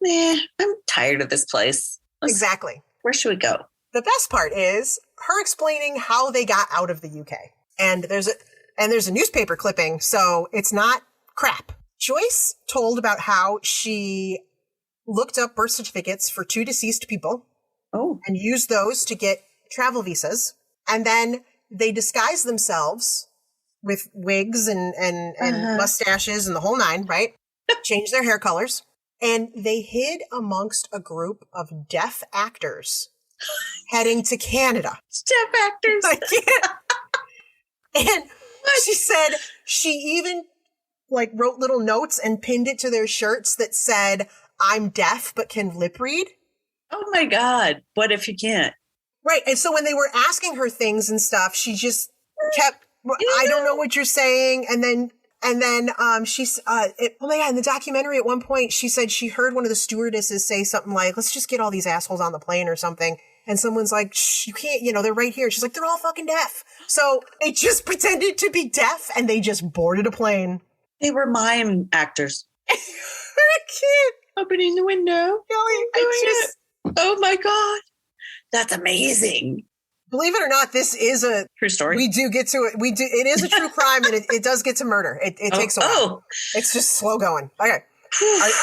I'm tired of this place. Exactly. Where should we go? The best part is her explaining how they got out of the UK. And there's a newspaper clipping, so it's not crap. Joyce told about how she looked up birth certificates for 2 deceased people and used those to get travel visas. And then they disguised themselves with wigs and mustaches and the whole nine, right? Changed their hair colors. And they hid amongst a group of deaf actors heading to Canada. Deaf actors. I can't. And she said she even wrote little notes and pinned it to their shirts that said, "I'm deaf but can lip read." Oh my God. What if you can't? Right. And so when they were asking her things and stuff, she just kept, "I don't know what you're saying." And then she's, oh my God, in the documentary at one point, she said she heard one of the stewardesses say something like, "Let's just get all these assholes on the plane," or something. And someone's like, "Shh, you can't, they're right here." She's like, "They're all fucking deaf." So they just pretended to be deaf and they just boarded a plane. They were mime actors. I can't. Opening the window. Kelly, oh my God. That's amazing. Believe it or not, this is a true story. We do get to it. It is a true crime, and it does get to murder. It takes a while. It's just slow going. Okay.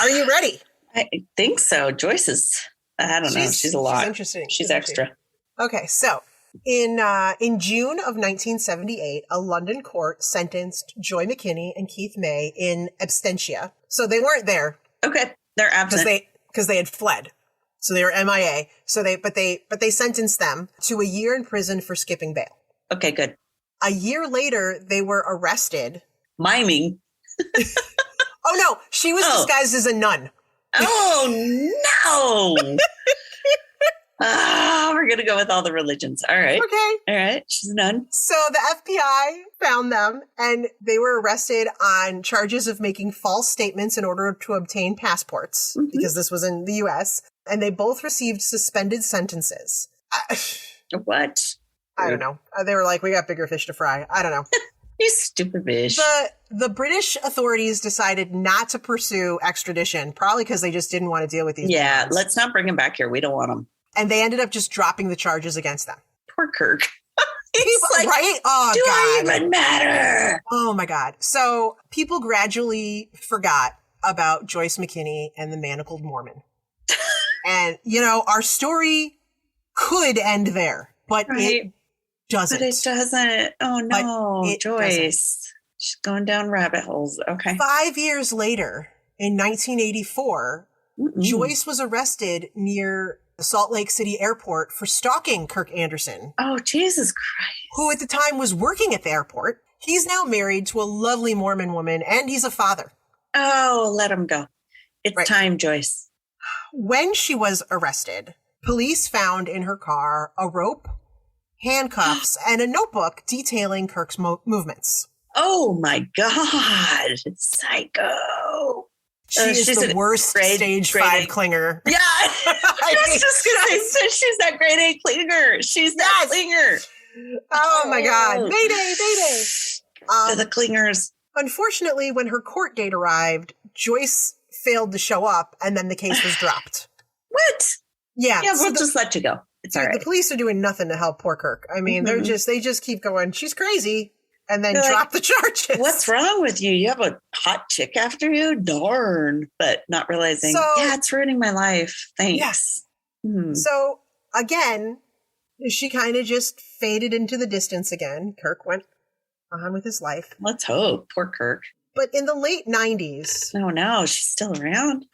Are you ready? I think so. Joyce is, I don't know. She's a lot. She's interesting. She's extra. Okay. So in June of 1978, a London court sentenced Joy McKinney and Keith May in absentia. So they weren't there. Okay. They're absent. Because they had fled. So they were MIA. So they sentenced them to a year in prison for skipping bail. Okay, good. A year later, they were arrested. Miming. Oh no, she was disguised as a nun. Oh no. We're going to go with all the religions. All right. Okay. All right. She's a nun. So the FBI found them and they were arrested on charges of making false statements in order to obtain passports because this was in the U.S. and they both received suspended sentences. What? I don't know. They were like, we got bigger fish to fry. I don't know. You stupid bitch. The British authorities decided not to pursue extradition, probably because they just didn't want to deal with these. Yeah, let's not bring him back here. We don't want him. And they ended up just dropping the charges against them. Poor Kirk. He's like, right? Oh, do God. I even matter? Oh, my God. So people gradually forgot about Joyce McKinney and the Manacled Mormon. And, our story could end there, but it doesn't. But it doesn't. Oh, no. Joyce. Doesn't. She's going down rabbit holes. Okay. 5 years later, in 1984, Joyce was arrested near the Salt Lake City airport for stalking Kirk Anderson. Oh, Jesus Christ. Who at the time was working at the airport. He's now married to a lovely Mormon woman, and he's a father. Oh, let him go. It's time, Joyce. When she was arrested, police found in her car a rope, handcuffs, and a notebook detailing Kirk's movements. Oh, my God. Psycho. She's the worst stage 5 clinger. Yeah. I was just going to say, she's that grade A clinger. She's that clinger. Oh, my God. Mayday. The clingers. Unfortunately, when her court date arrived, Joyce failed to show up, and then the case was dropped. What? Yeah. Yeah, we'll just let you go. It's all right. The police are doing nothing to help poor Kirk. I mean, they just keep going, she's crazy, and then drop the charges. What's wrong with you? You have a hot chick after you? Darn. But not realizing, it's ruining my life. Thanks. Yeah. So, again, she kind of just faded into the distance again. Kirk went on with his life. Let's hope. Poor Kirk. But in the late 90s... No, she's still around.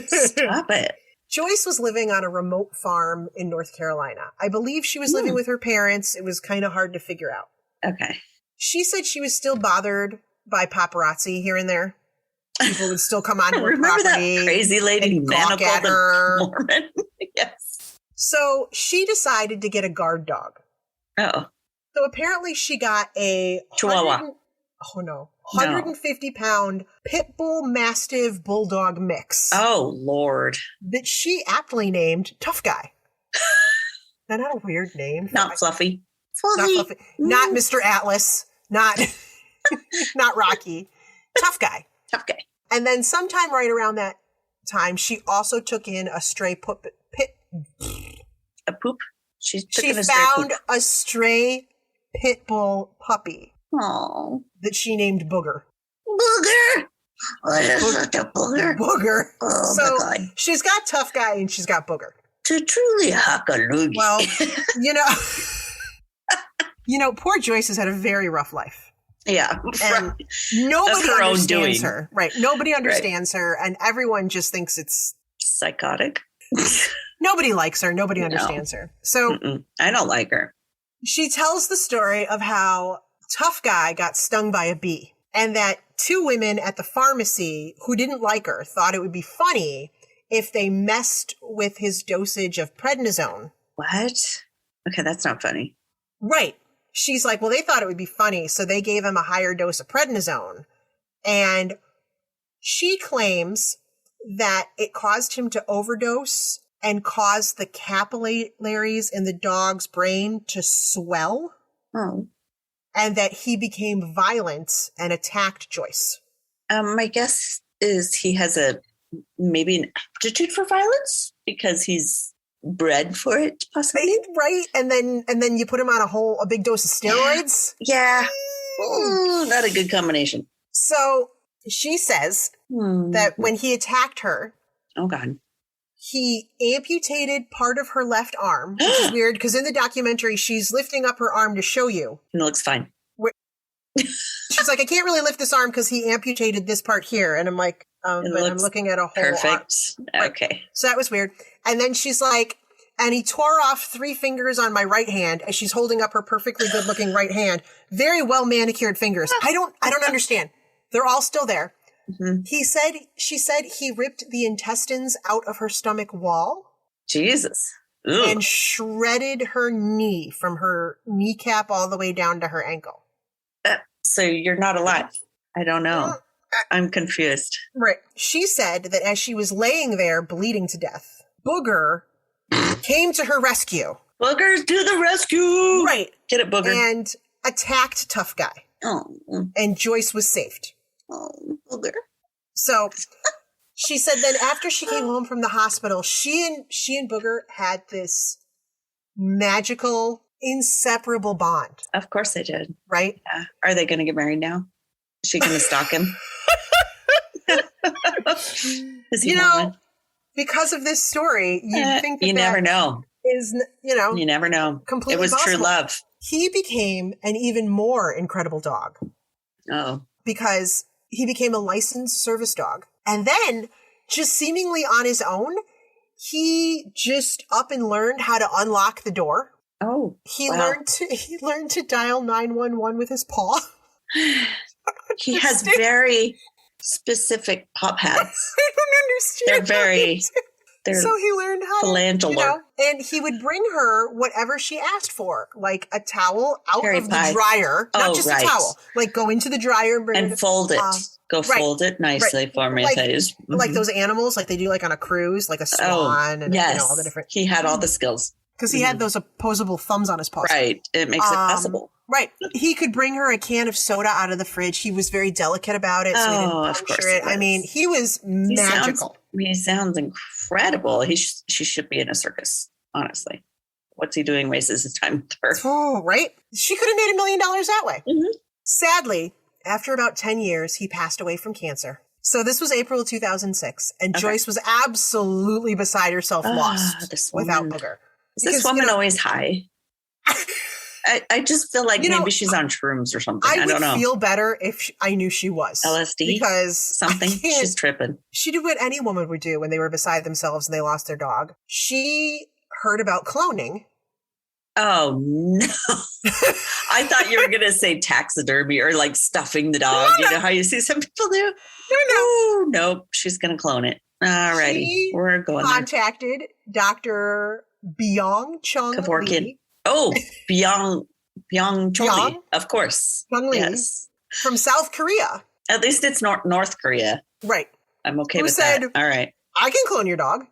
Stop it. Joyce was living on a remote farm in North Carolina. I believe she was living with her parents. It was kind of hard to figure out. Okay. She said she was still bothered by paparazzi here and there. People would still come on to her Remember property. That crazy lady gawk at her. Mormon? Yes. So she decided to get a guard dog. Oh. So apparently she got a Chihuahua. 150-pound pit bull mastiff bulldog mix. Oh, Lord. That she aptly named Tough Guy. Isn't that a weird name? Not Fluffy. Not Fluffy. Not Mr. Atlas. Not Rocky. Tough Guy. Tough Guy. And then sometime right around that time, she also took in a stray A poop? She found a stray pit bull puppy. Oh. That she named Booger. Booger? What is such a booger? Booger. Oh, so my God. She's got Tough Guy and she's got Booger. To truly hallelujah. Well, poor Joyce has had a very rough life. Yeah. And nobody understands her. Right. Nobody understands her, and everyone just thinks it's psychotic. Nobody likes her. Nobody understands her. So I don't like her. She tells the story of how Tough Guy got stung by a bee, and that 2 women at the pharmacy who didn't like her thought it would be funny if they messed with his dosage of prednisone. What? Okay, that's not funny. Right. She's like, well, they thought it would be funny, so they gave him a higher dose of prednisone. And she claims that it caused him to overdose and caused the capillaries in the dog's brain to swell. Oh. And that he became violent and attacked Joyce. My guess is he has maybe an aptitude for violence because he's bred for it, possibly. Right? And then you put him on a big dose of steroids? Yeah. Ooh, not a good combination. So she says that when he attacked her, oh God, he amputated part of her left arm, which is weird because in the documentary, she's lifting up her arm to show you. It looks fine. She's like, I can't really lift this arm because he amputated this part here. And I'm like, I'm looking at a whole perfect. Arm. Okay. So that was weird. And then she's like, and he tore off 3 fingers on my right hand as she's holding up her perfectly good looking right hand. Very well manicured fingers. I don't understand. They're all still there. Mm-hmm. She said he ripped the intestines out of her stomach wall. Jesus. Ooh. And shredded her knee from her kneecap all the way down to her ankle. So you're not alive. I don't know. I'm confused. Right. She said that as she was laying there bleeding to death, Booger came to her rescue. Boogers to the rescue! Right. Get it, Booger. And attacked Tough Guy. Oh. And Joyce was saved. Oh, Booger. So she said then after she came home from the hospital, she and Booger had this magical, inseparable bond. Of course they did. Right? Yeah. Are they going to get married now? Is she going to stalk him? Is he because of this story, you think that you never know. Is, you never know. Completely it was possible. true love. He became an even more incredible dog. Oh. Because he became a licensed service dog. And then, just seemingly on his own, he just up and learned how to unlock the door. Oh. He learned to dial 911 with his paw. He has very specific paw pads. I don't understand. So he learned how to, and he would bring her whatever she asked for, like a towel out of the dryer, not just a towel, like go into the dryer and bring and fold it. Fold it nicely for me, please. Like those animals, like they do like on a cruise, like a swan and all the different. He had all the skills. Because he had those opposable thumbs on his paws. Right. It makes it possible. Right. He could bring her a can of soda out of the fridge. He was very delicate about it. So he didn't puncture it. I mean, he was magical. He sounds incredible. She should be in a circus, honestly. What's he doing? Wastes his time with her. Oh, right. She could have made $1 million that way. Mm-hmm. Sadly, after about 10 years, he passed away from cancer. So this was April of 2006. And Joyce was absolutely beside herself, lost without Booger. Is this woman always high? I just feel like maybe she's on shrooms or something. I don't know. I would feel better if I knew she was. LSD? Because something? She's tripping. She did what any woman would do when they were beside themselves and they lost their dog. She heard about cloning. Oh, no. I thought you were going to say taxidermy or like stuffing the dog. No. You know how you see some people do? No. Nope. She's going to clone it. All righty. We're going contacted Dr. Byung Chung Lee. Oh, Byung Lee, of course. Byung Lee. Yes. From South Korea. At least it's North Korea. Right. I'm okay with that. All right. I can clone your dog.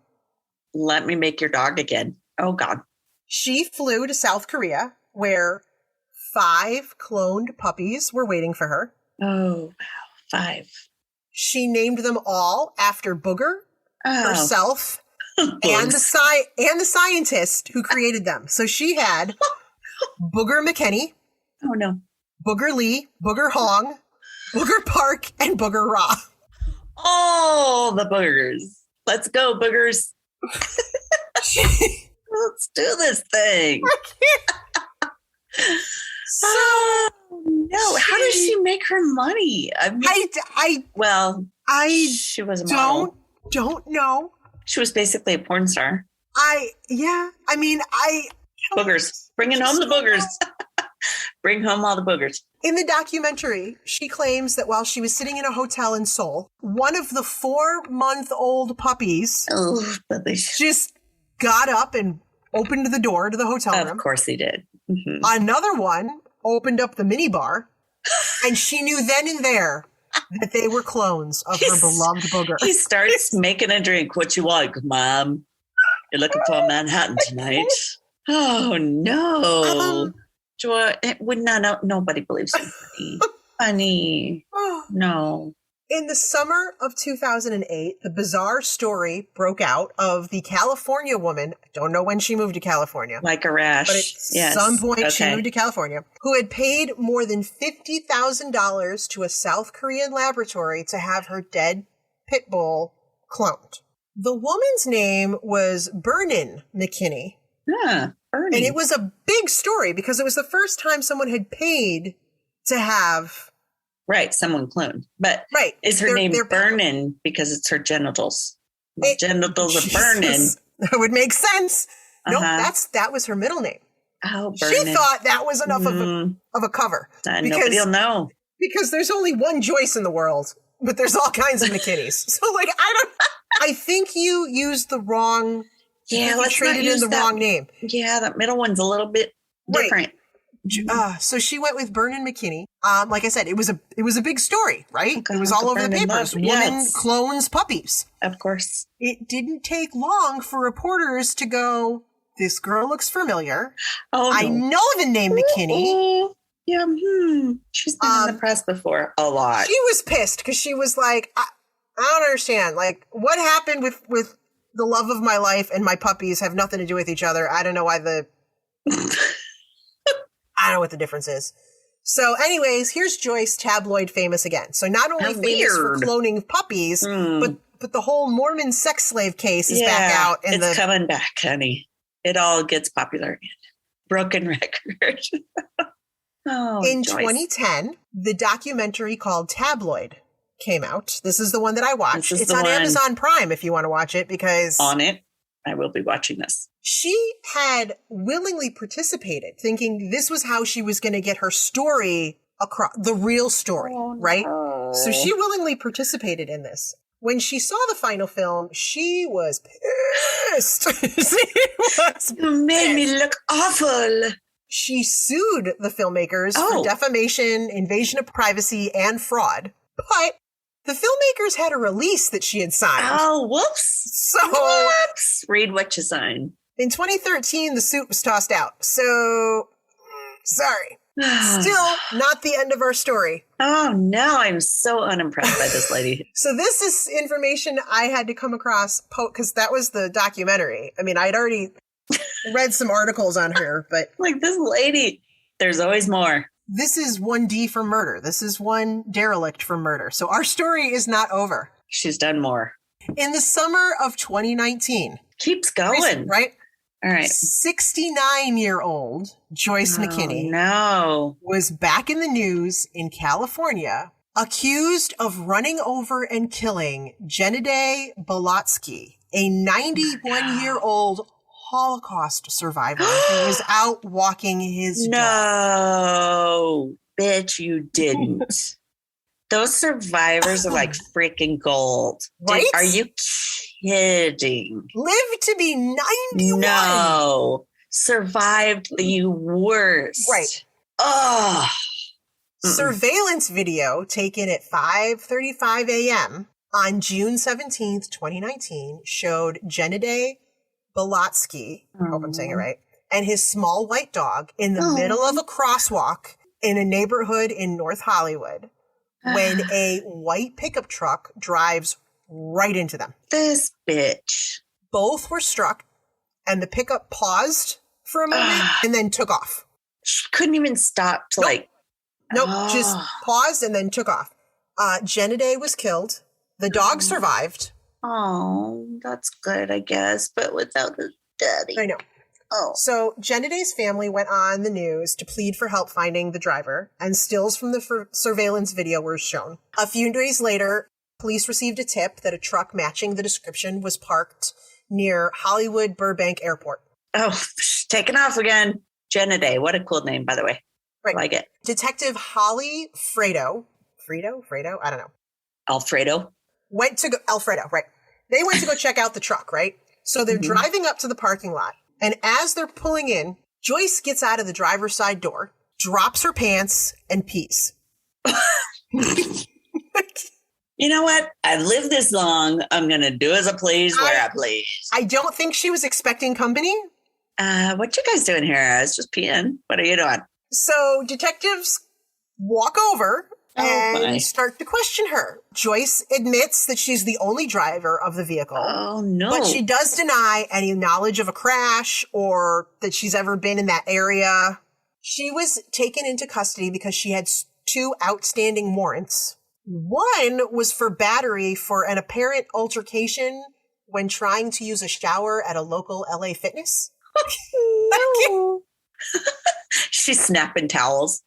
Let me make your dog again. Oh, God. She flew to South Korea where 5 cloned puppies were waiting for her. Oh, wow. 5. She named them all after Booger, herself, and the scientist who created them. So she had Booger McKinney. Oh, no. Booger Lee, Booger Hong, Booger Park, and Booger Ra. All the boogers. Let's go, boogers. Let's do this thing. So no, how does she make her money? I mean, she was a model. Don't know. She was basically a porn star. Boogers. Bringing home the boogers. Bring home all the boogers. In the documentary, she claims that while she was sitting in a hotel in Seoul, one of the 4-month-old puppies just got up and opened the door to the hotel room. Of course he did. Mm-hmm. Another one opened up the minibar, and she knew then and there that they were clones of her beloved Booger. He starts making a drink. What you want, Mom? You're looking for a Manhattan tonight? Oh, no. Joy, nobody believes you, honey. No. In the summer of 2008, the bizarre story broke out of the California woman. I don't know when she moved to California. Like a rash. But at some point she moved to California. Who had paid more than $50,000 to a South Korean laboratory to have her dead pit bull cloned. The woman's name was Bernin McKinney. Yeah, Bernie. And it was a big story because it was the first time someone had paid to have... Right, someone cloned. But is her name Burnin because it's her genitals? Genitals are burning. That would make sense. No, that was her middle name. Oh, Burnin. She thought that was enough of a cover. Nobody will know. Because there's only one Joyce in the world, but there's all kinds of McKinneys. So, I think you used the wrong... Yeah, let's traded in the wrong name. Yeah, that middle one's a little bit different. So she went with Vernon McKinney. Like I said, it was a big story, right? It was all over the papers. Woman clones puppies. Of course. It didn't take long for reporters to go, this girl looks familiar. Oh, no. I know the name McKinney. Yeah, she's been in the press before a lot. She was pissed because she was like, I don't understand. Like, what happened with the love of my life and my puppies have nothing to do with each other. I don't know why I don't know what the difference is. So anyways, here's Joyce, tabloid famous again. So not only famous for cloning puppies, but the whole Mormon sex slave case is back out. It's coming back, honey. It all gets popular again. Broken record. In 2010, the documentary called Tabloid came out. This is the one that I watched. It's on Amazon Prime if you want to watch it, because on it, I will be watching this. She had willingly participated, thinking this was how she was going to get her story across, the real story, right? No. So she willingly participated in this. When she saw the final film, she was pissed. You made me look awful. She sued the filmmakers for defamation, invasion of privacy, and fraud. But the filmmakers had a release that she had signed. Oh, whoops. Whoops. Read what you signed. In 2013, the suit was tossed out. So, sorry. Still not the end of our story. Oh, no. I'm so unimpressed by this lady. So this is information I had to come across because that was the documentary. I mean, I'd already read some articles on her, but... Like, this lady, there's always more. This is 1D for murder. This is one derelict for murder. So our story is not over. She's done more. In the summer of 2019. Keeps going. Right? All right. 69-year-old Joyce McKinney was back in the news in California, accused of running over and killing Gennady Bolotsky, a 91-year-old Holocaust survivor who was out walking his dog. No, bitch, you didn't. Those survivors are like freaking gold. Right? Are you kidding? Lived to be 91. No. Survived the worst. Right. Oh. Surveillance video taken at 5:35 a.m. on June 17th, 2019 showed Gennady Bolotsky, I hope I'm saying it right, and his small white dog in the middle of a crosswalk in a neighborhood in North Hollywood when a white pickup truck drives right into them. This bitch. Both were struck, and the pickup paused for a moment and then took off. She couldn't even stop to just paused and then took off. Gennady was killed. The dog survived. Oh, that's good, I guess, but without the daddy. I know. Oh. So Gennady's family went on the news to plead for help finding the driver, and stills from the surveillance video were shown. A few days later, police received a tip that a truck matching the description was parked near Hollywood Burbank Airport. Oh, taking off again. Gennady. What a cool name, by the way. Right. I like it. Detective Holly Fredo? I don't know. Alfredo? Alfredo, right. They went to go check out the truck, right? So they're driving up to the parking lot. And as they're pulling in, Joyce gets out of the driver's side door, drops her pants, and pees. You know what? I've lived this long. I'm going to do as I please, where I please. I don't think she was expecting company. What you guys doing here? I was just peeing. What are you doing? So detectives walk over and start to question her. Joyce admits that she's the only driver of the vehicle. Oh, no. But she does deny any knowledge of a crash or that she's ever been in that area. She was taken into custody because she had 2 outstanding warrants. One was for battery for an apparent altercation when trying to use a shower at a local LA Fitness. No. She's snapping towels.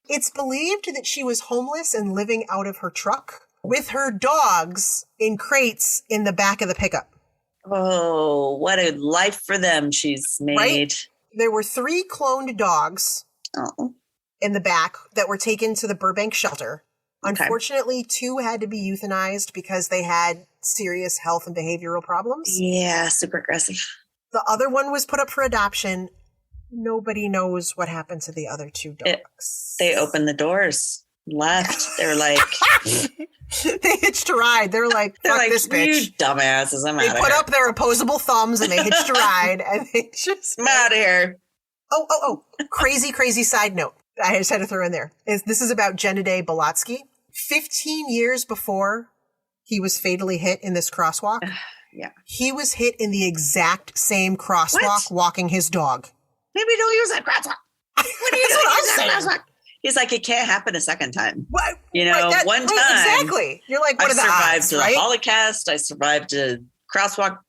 It's believed that she was homeless and living out of her truck with her dogs in crates in the back of the pickup. Oh, what a life for them she's made. Right? There were 3 cloned dogs in the back that were taken to the Burbank shelter. Okay. Unfortunately, 2 had to be euthanized because they had serious health and behavioral problems. Yeah, super aggressive. The other one was put up for adoption. nobody knows what happened to the other two dogs. They opened the doors, left. They were like... They hitched a ride. They're like, fuck this bitch. You dumbasses, I'm out of here. They put up their opposable thumbs and they hitched a ride and they just... I'm out of here. Oh. Crazy side note. I just had to throw in there. This is about Gennady Bolotsky. 15 years before he was fatally hit in this crosswalk, he was hit in the exact same crosswalk walking his dog. Maybe don't use that crosswalk. What are you doing? Crosswalk? He's like, it can't happen a second time. What? You know, one time. Exactly. You're like, what are the odds, I survived the Holocaust. I survived a crosswalk.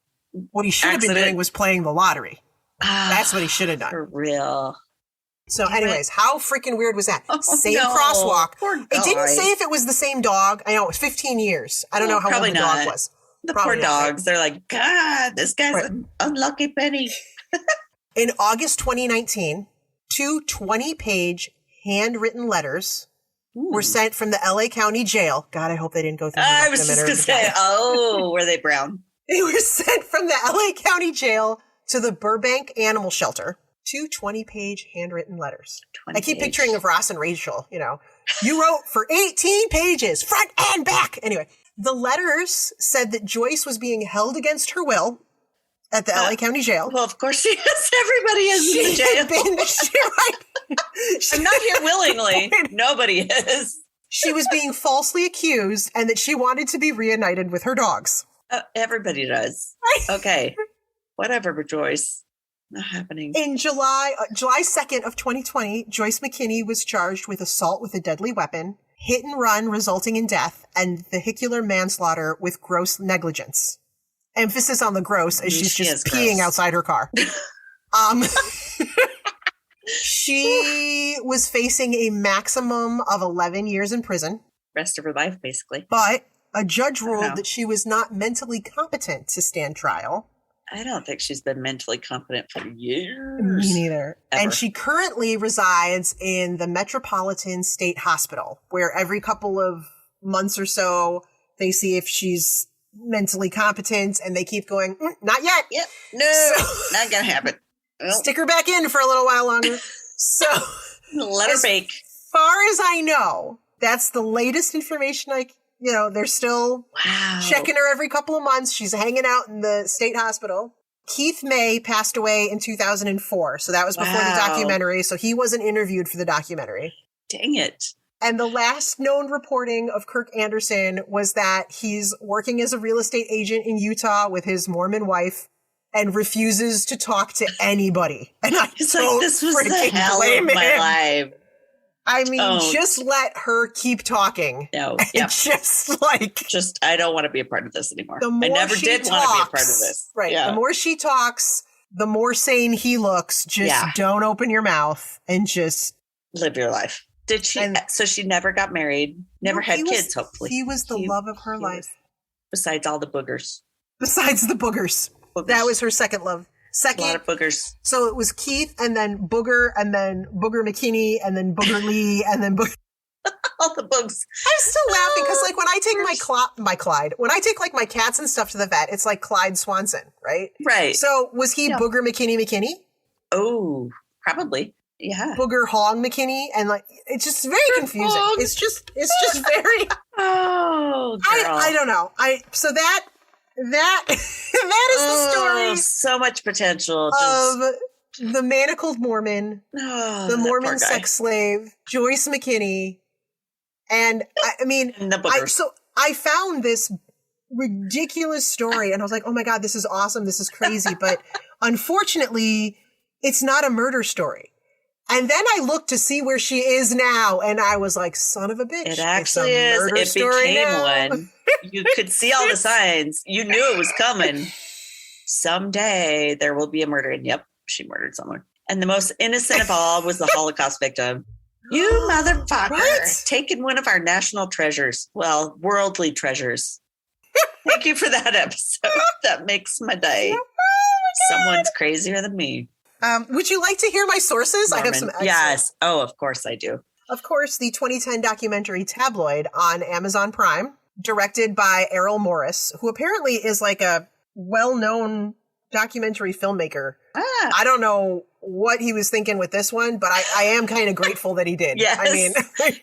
What he should have been doing was playing the lottery. That's what he should have done. For real. So anyways, how freaking weird was that? Same crosswalk. It didn't say if it was the same dog. I know, it was 15 years. I don't know how old the dog was. The poor dogs. They're like, God, this guy's an unlucky penny. In August 2019, 2 20-page handwritten letters were sent from the LA County Jail. God, I hope they didn't go through. I was just going to say, were they brown? They were sent from the LA County Jail to the Burbank Animal Shelter. 2 20-page handwritten letters. I keep picturing of Ross and Rachel, you know. You wrote for 18 pages, front and back. Anyway, the letters said that Joyce was being held against her will at the LA County Jail. Well, of course she is. Everybody is in the jail. I'm not here willingly. Nobody is. She was being falsely accused and that she wanted to be reunited with her dogs. Everybody does. Okay. Whatever, Joyce. Not happening. In July 2nd of 2020, Joyce McKinney was charged with assault with a deadly weapon, hit and run resulting in death, and vehicular manslaughter with gross negligence. Emphasis on the gross, as she's just peeing outside her car. She was facing a maximum of 11 years in prison. Rest of her life, basically. But a judge ruled that she was not mentally competent to stand trial. I don't think she's been mentally competent for years. Me neither. Ever. And she currently resides in the Metropolitan State Hospital, where every couple of months or so, they see if she's mentally competent, and they keep going, not yet. Yep. No, not going to happen. Well, stick her back in for a little while longer. So let her bake. As far as I know, that's the latest information they're still checking her every couple of months. She's hanging out in the state hospital. Keith May passed away in 2004. So that was before the documentary. So he wasn't interviewed for the documentary. Dang it. And the last known reporting of Kirk Anderson was that he's working as a real estate agent in Utah with his Mormon wife and refuses to talk to anybody. And I don't this was the hell of my life. I mean, just let her keep talking. No, I don't want to be a part of this anymore. I never did want to be a part of this. Right. Yeah. The more she talks, the more sane he looks. Just don't open your mouth and just live your life. Did she? So she never got married, never had kids, hopefully. He was the love of her life. Besides all the boogers. Besides the boogers. That was her second love. A lot of boogers. So it was Keith, and then Booger, and then Booger McKinney, and then Booger Lee, and then Booger. All the bugs. I'm still laughing because, when I take when I take my cats and stuff to the vet, it's like Clyde Swanson, right? Right. So was he Booger McKinney? Oh, probably. Yeah. Booger Hong McKinney, and it's just very confusing. It's just very. Oh, girl. I don't know. So that is the story. So much potential of the manacled Mormon, the Mormon sex slave, Joyce McKinney, and I found this ridiculous story, and I was like, "Oh my God, this is awesome! This is crazy!" But unfortunately, it's not a murder story. And then I looked to see where she is now, and I was like, son of a bitch. It actually is. It became one. You could see all the signs. You knew it was coming. Someday there will be a murder. And yep, she murdered someone. And the most innocent of all was the Holocaust victim. You motherfucker. Right? Taking one of our national treasures. Well, worldly treasures. Thank you for that episode. That makes my day. Someone's crazier than me. Would you like to hear my sources? Norman. I have some excellent. Yes. Oh, of course I do. Of course, the 2010 documentary Tabloid on Amazon Prime, directed by Errol Morris, who apparently is a well-known documentary filmmaker. I don't know what he was thinking with this one, but I am kind of grateful that he did. Yes. I mean,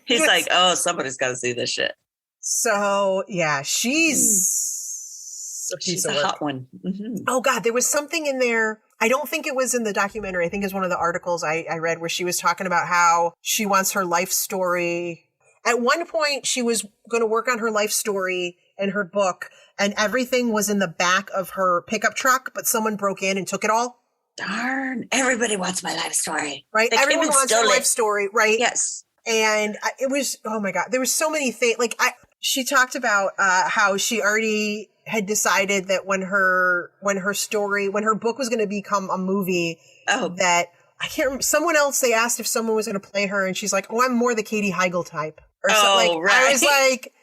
he's like, oh, somebody's got to see this shit. So yeah, she's a hot one. Mm-hmm. Oh God, there was something in there. I don't think it was in the documentary. I think it's one of the articles I read where she was talking about how she wants her life story. At one point, she was going to work on her life story and her book, and everything was in the back of her pickup truck, but someone broke in and took it all. Darn. Everybody wants my life story. Right? Everyone wants her life story, right? Yes. And it was, oh my God, there was so many things. Like, she talked about how she already had decided that when her book was going to become a movie, that I can't remember, someone else, they asked if someone was going to play her, and she's like, oh, I'm more the Katie Heigl type. Or something. Like, right. I was like,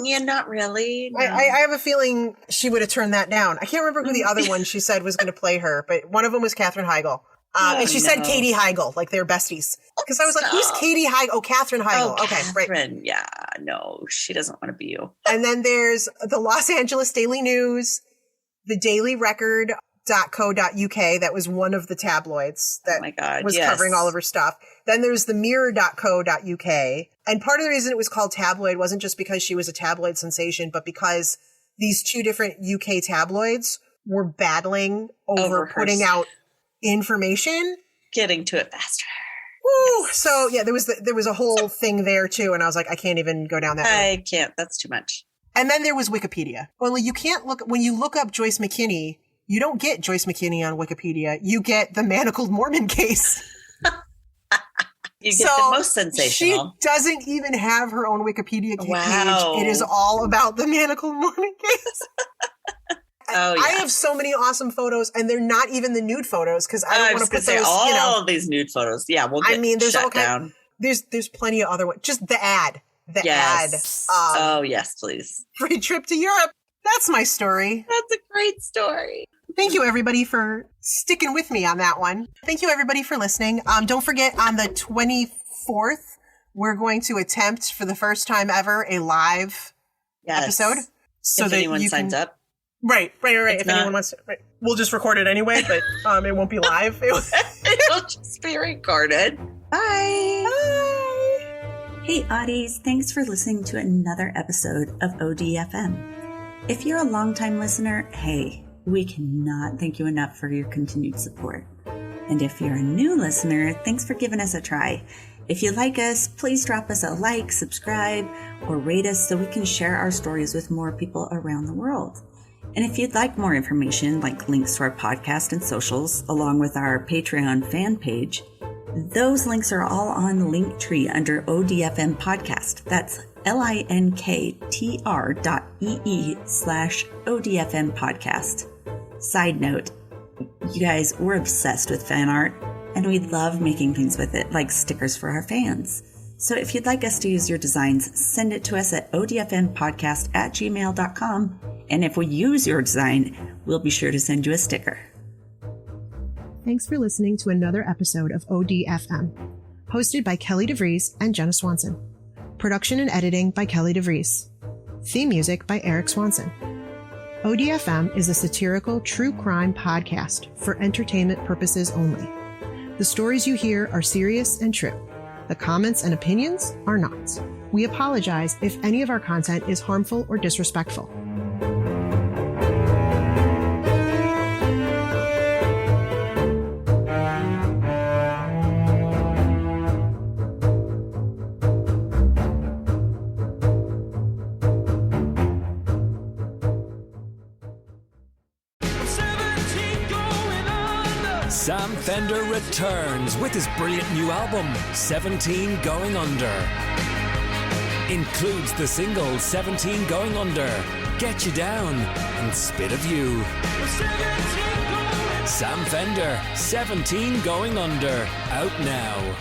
yeah, not really. No. I have a feeling she would have turned that down. I can't remember who the other one she said was going to play her, but one of them was Katherine Heigl. And she said Katie Heigl, like they're besties. Because I was like, who's Katie Heigl? Oh, Katherine Heigl. Oh, okay, Catherine. right. Yeah, no, she doesn't want to be you. And then there's the Los Angeles Daily News, the Daily Record.co.uk. That was one of the tabloids that was covering all of her stuff. Then there's the Mirror.co.uk. And part of the reason it was called tabloid wasn't just because she was a tabloid sensation, but because these two different UK tabloids were battling over putting out information, getting to it faster. Woo! Yes. So yeah, there was a whole thing there too, and I was like, I can't even go down that road. I can't. That's too much. And then there was Wikipedia. Only you can't when you look up Joyce McKinney, you don't get Joyce McKinney on Wikipedia. You get the Manacled Mormon case. You get the most sensational. She doesn't even have her own Wikipedia page. Wow. It is all about the Manacled Mormon case. Oh, yeah. I have so many awesome photos, and they're not even the nude photos because I don't want to put those. All these nude photos. Yeah, we'll get there's shut all down. There's plenty of other ones. Just the ad. Yes. Yes, please. Free trip to Europe. That's my story. That's a great story. Thank you, everybody, for sticking with me on that one. Thank you, everybody, for listening. Don't forget, on the 24th, we're going to attempt for the first time ever a live episode. So if anyone signs up. Right. If anyone wants to, we'll just record it anyway, but it won't be live. It'll just be recorded. Bye. Hey, Oddies. Thanks for listening to another episode of ODFM. If you're a longtime listener, hey, we cannot thank you enough for your continued support. And if you're a new listener, thanks for giving us a try. If you like us, please drop us a like, subscribe, or rate us so we can share our stories with more people around the world. And if you'd like more information, like links to our podcast and socials, along with our Patreon fan page, those links are all on Linktree under ODFM Podcast. That's linktr.ee/ODFM Podcast. Side note, you guys, we're obsessed with fan art, and we love making things with it, like stickers for our fans. So if you'd like us to use your designs, send it to us at odfmpodcast@gmail.com. And if we use your design, we'll be sure to send you a sticker. Thanks for listening to another episode of ODFM, hosted by Kelly DeVries and Jenna Swanson. Production and editing by Kelly DeVries. Theme music by Eric Swanson. ODFM is a satirical true crime podcast for entertainment purposes only. The stories you hear are serious and true. The comments and opinions are not. We apologize if any of our content is harmful or disrespectful. Sam Fender returns with his brilliant new album, 17 Going Under. Includes the single 17 Going Under, Get You Down, and Spit of You. Sam Fender, 17 Going Under, out now.